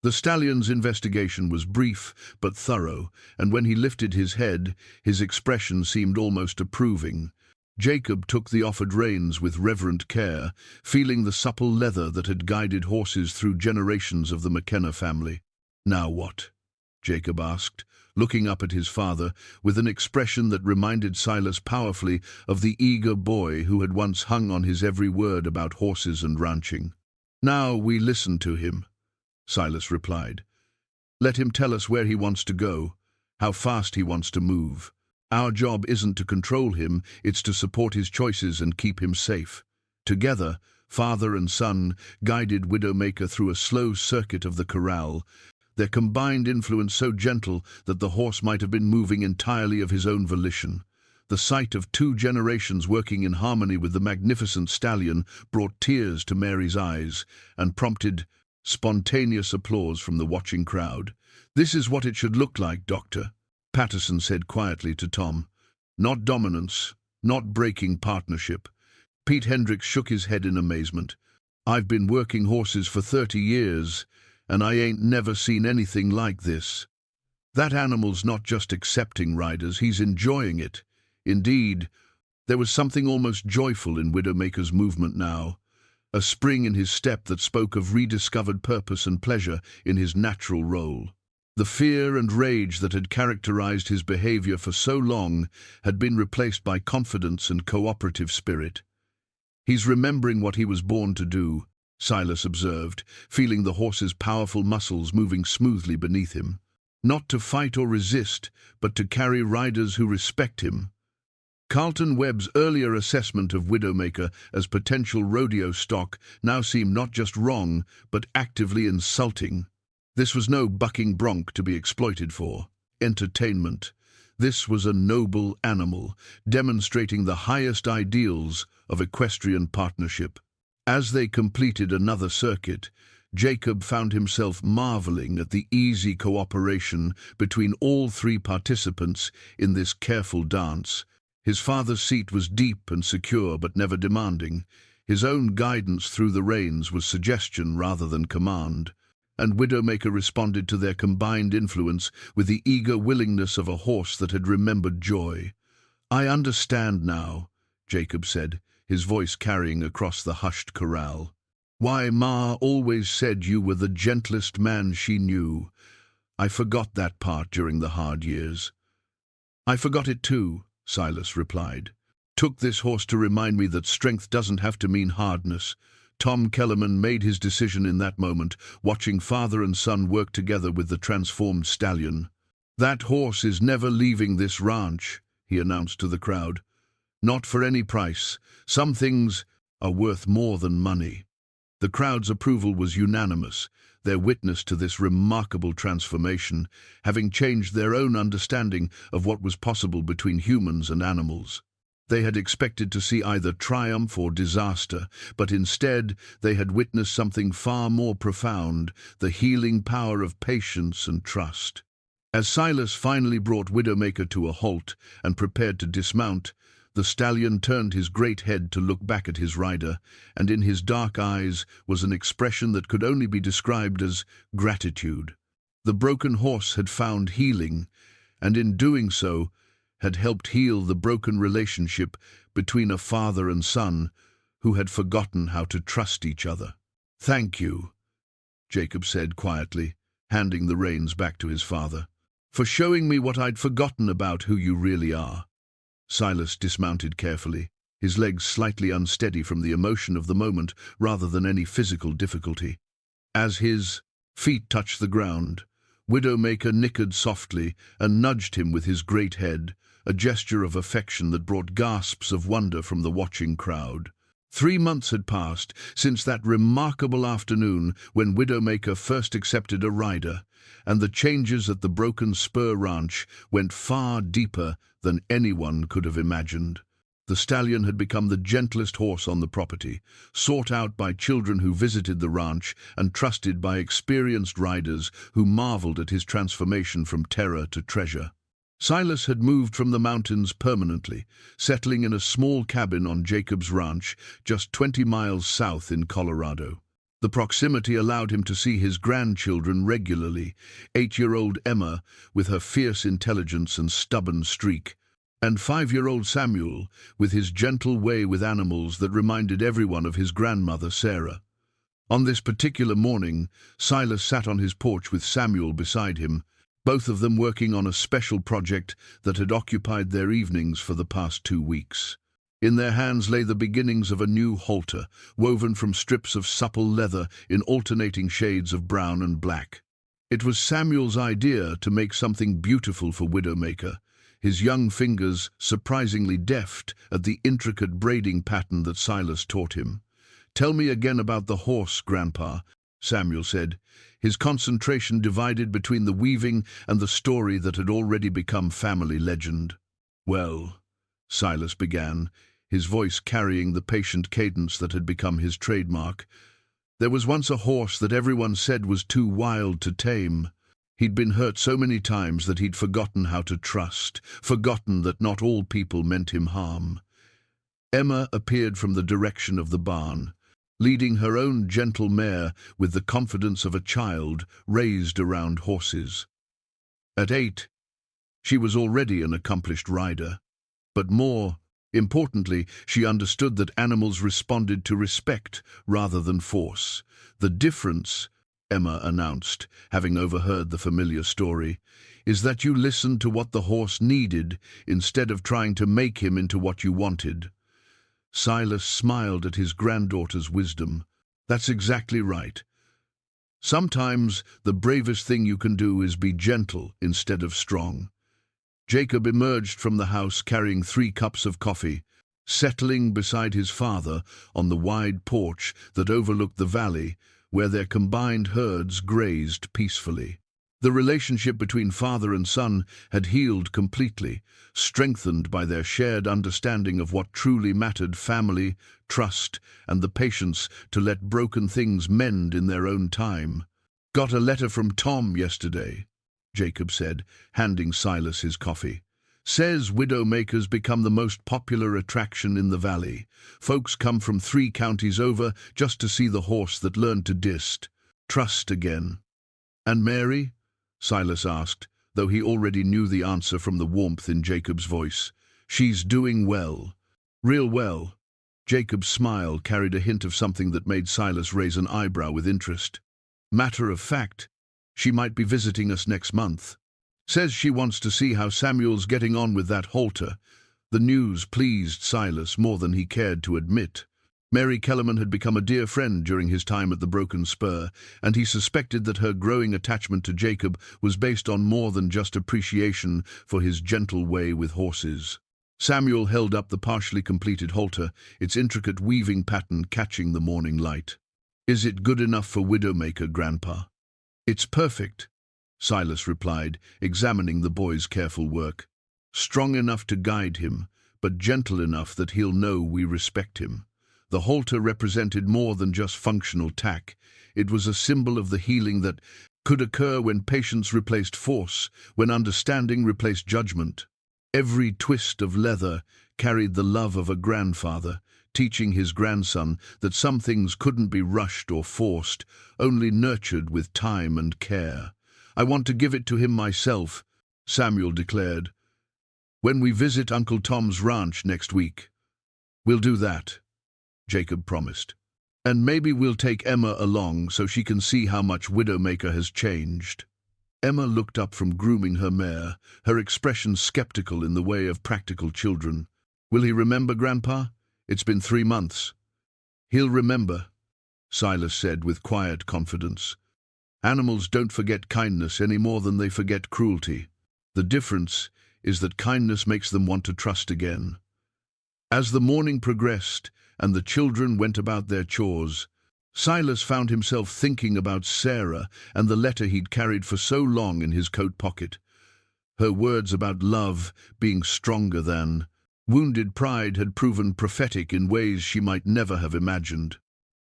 The stallion's investigation was brief but thorough, and when he lifted his head, his expression seemed almost approving. Jacob took the offered reins with reverent care, feeling the supple leather that had guided horses through generations of the McKenna family. "Now what?" Jacob asked, looking up at his father with an expression that reminded Silas powerfully of the eager boy who had once hung on his every word about horses and ranching. "Now we listen to him," Silas replied. "Let him tell us where he wants to go, how fast he wants to move. Our job isn't to control him, it's to support his choices and keep him safe." Together, father and son guided Widowmaker through a slow circuit of the corral, their combined influence so gentle that the horse might have been moving entirely of his own volition. The sight of two generations working in harmony with the magnificent stallion brought tears to Mary's eyes and prompted spontaneous applause from the watching crowd. "This is what it should look like, Doctor," Patterson said quietly to Tom. "Not dominance, not breaking partnership." Pete Hendricks shook his head in amazement. "I've been working horses for 30 years, and I ain't never seen anything like this. That animal's not just accepting riders, he's enjoying it." Indeed, there was something almost joyful in Widowmaker's movement now, a spring in his step that spoke of rediscovered purpose and pleasure in his natural role. The fear and rage that had characterized his behavior for so long had been replaced by confidence and cooperative spirit. "He's remembering what he was born to do," Silas observed, feeling the horse's powerful muscles moving smoothly beneath him. "Not to fight or resist, but to carry riders who respect him." Carlton Webb's earlier assessment of Widowmaker as potential rodeo stock now seemed not just wrong, but actively insulting. This was no bucking bronc to be exploited for entertainment. This was a noble animal, demonstrating the highest ideals of equestrian partnership. As they completed another circuit, Jacob found himself marveling at the easy cooperation between all three participants in this careful dance. His father's seat was deep and secure but never demanding. His own guidance through the reins was suggestion rather than command, and Widowmaker responded to their combined influence with the eager willingness of a horse that had remembered joy. "I understand now," Jacob said, his voice carrying across the hushed corral. "Why Ma always said you were the gentlest man she knew. I forgot that part during the hard years." "I forgot it too," Silas replied. "Took this horse to remind me that strength doesn't have to mean hardness." Tom Kellerman made his decision in that moment, watching father and son work together with the transformed stallion. "That horse is never leaving this ranch," he announced to the crowd. "Not for any price. Some things are worth more than money." The crowd's approval was unanimous, their witness to this remarkable transformation, having changed their own understanding of what was possible between humans and animals. They had expected to see either triumph or disaster, but instead they had witnessed something far more profound, the healing power of patience and trust. As Silas finally brought Widowmaker to a halt and prepared to dismount, the stallion turned his great head to look back at his rider, and in his dark eyes was an expression that could only be described as gratitude. The broken horse had found healing, and in doing so, had helped heal the broken relationship between a father and son who had forgotten how to trust each other. "Thank you," Jacob said quietly, handing the reins back to his father, "for showing me what I'd forgotten about who you really are." Silas dismounted carefully, his legs slightly unsteady from the emotion of the moment rather than any physical difficulty. As his feet touched the ground, Widowmaker nickered softly and nudged him with his great head, a gesture of affection that brought gasps of wonder from the watching crowd. 3 months had passed since that remarkable afternoon when Widowmaker first accepted a rider, and the changes at the Broken Spur Ranch went far deeper than anyone could have imagined. The stallion had become the gentlest horse on the property, sought out by children who visited the ranch and trusted by experienced riders who marveled at his transformation from terror to treasure. Silas had moved from the mountains permanently, settling in a small cabin on Jacob's ranch just 20 miles south in Colorado. The proximity allowed him to see his grandchildren regularly, 8-year-old Emma with her fierce intelligence and stubborn streak, and 5-year-old Samuel with his gentle way with animals that reminded everyone of his grandmother Sarah. On this particular morning, Silas sat on his porch with Samuel beside him, both of them working on a special project that had occupied their evenings for the past 2 weeks. In their hands lay the beginnings of a new halter, woven from strips of supple leather in alternating shades of brown and black. It was Samuel's idea to make something beautiful for Widowmaker, his young fingers surprisingly deft at the intricate braiding pattern that Silas taught him. "Tell me again about the horse, Grandpa," Samuel said, his concentration divided between the weaving and the story that had already become family legend. "Well," Silas began, his voice carrying the patient cadence that had become his trademark, "there was once a horse that everyone said was too wild to tame. He'd been hurt so many times that he'd forgotten how to trust, forgotten that not all people meant him harm." Emma appeared from the direction of the barn, leading her own gentle mare with the confidence of a child raised around horses. At 8, she was already an accomplished rider, but more importantly, she understood that animals responded to respect rather than force. "The difference," Emma announced, having overheard the familiar story, "is that you listened to what the horse needed instead of trying to make him into what you wanted." Silas smiled at his granddaughter's wisdom. "That's exactly right. Sometimes the bravest thing you can do is be gentle instead of strong." Jacob emerged from the house carrying 3 cups of coffee, settling beside his father on the wide porch that overlooked the valley where their combined herds grazed peacefully. The relationship between father and son had healed completely, strengthened by their shared understanding of what truly mattered: family, trust, and the patience to let broken things mend in their own time. "Got a letter from Tom yesterday," Jacob said, handing Silas his coffee. "Says Widowmaker's become the most popular attraction in the valley. Folks come from 3 counties over just to see the horse that learned to trust again." "And Mary?" Silas asked, though he already knew the answer from the warmth in Jacob's voice. "She's doing well. Real well." Jacob's smile carried a hint of something that made Silas raise an eyebrow with interest. "Matter of fact, she might be visiting us next month. Says she wants to see how Samuel's getting on with that halter." The news pleased Silas more than he cared to admit. Mary Kellerman had become a dear friend during his time at the Broken Spur, and he suspected that her growing attachment to Jacob was based on more than just appreciation for his gentle way with horses. Samuel held up the partially completed halter, its intricate weaving pattern catching the morning light. "Is it good enough for Widowmaker, Grandpa?" "It's perfect," Silas replied, examining the boy's careful work. "Strong enough to guide him, but gentle enough that he'll know we respect him." The halter represented more than just functional tack. It was a symbol of the healing that could occur when patience replaced force, when understanding replaced judgment. Every twist of leather carried the love of a grandfather, teaching his grandson that some things couldn't be rushed or forced, only nurtured with time and care. "I want to give it to him myself," Samuel declared. "When we visit Uncle Tom's ranch next week." "We'll do that," Jacob promised. "And maybe we'll take Emma along so she can see how much Widowmaker has changed." Emma looked up from grooming her mare, her expression skeptical in the way of practical children. "Will he remember, Grandpa? It's been 3 months." "He'll remember," Silas said with quiet confidence. "Animals don't forget kindness any more than they forget cruelty. The difference is that kindness makes them want to trust again." As the morning progressed and the children went about their chores, Silas found himself thinking about Sarah and the letter he'd carried for so long in his coat pocket. Her words about love being stronger than wounded pride had proven prophetic in ways she might never have imagined.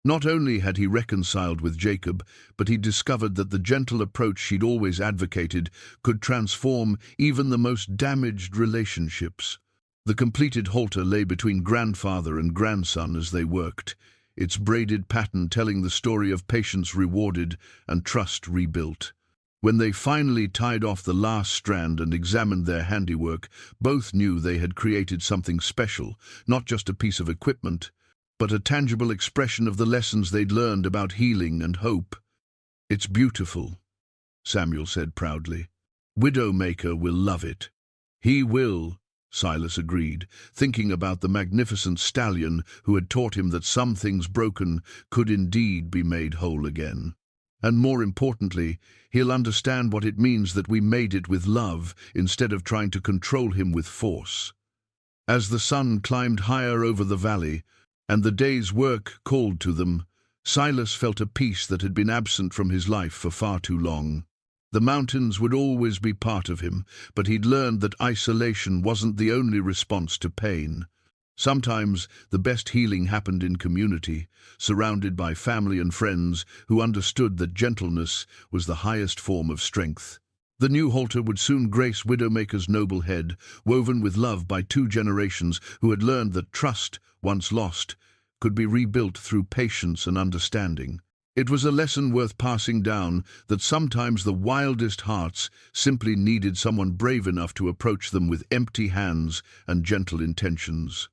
Not only had he reconciled with Jacob, but he discovered that the gentle approach she'd always advocated could transform even the most damaged relationships. The completed halter lay between grandfather and grandson as they worked, its braided pattern telling the story of patience rewarded and trust rebuilt. When they finally tied off the last strand and examined their handiwork, both knew they had created something special, not just a piece of equipment, but a tangible expression of the lessons they'd learned about healing and hope. "It's beautiful," Samuel said proudly. "Widowmaker will love it." "He will," Silas agreed, thinking about the magnificent stallion who had taught him that some things broken could indeed be made whole again. And more importantly, he'll understand what it means that we made it with love instead of trying to control him with force. As the sun climbed higher over the valley, and the day's work called to them, Silas felt a peace that had been absent from his life for far too long. The mountains would always be part of him, but he'd learned that isolation wasn't the only response to pain. Sometimes the best healing happened in community, surrounded by family and friends who understood that gentleness was the highest form of strength. The new halter would soon grace Widowmaker's noble head, woven with love by 2 generations who had learned that trust, once lost, could be rebuilt through patience and understanding. It was a lesson worth passing down, that sometimes the wildest hearts simply needed someone brave enough to approach them with empty hands and gentle intentions.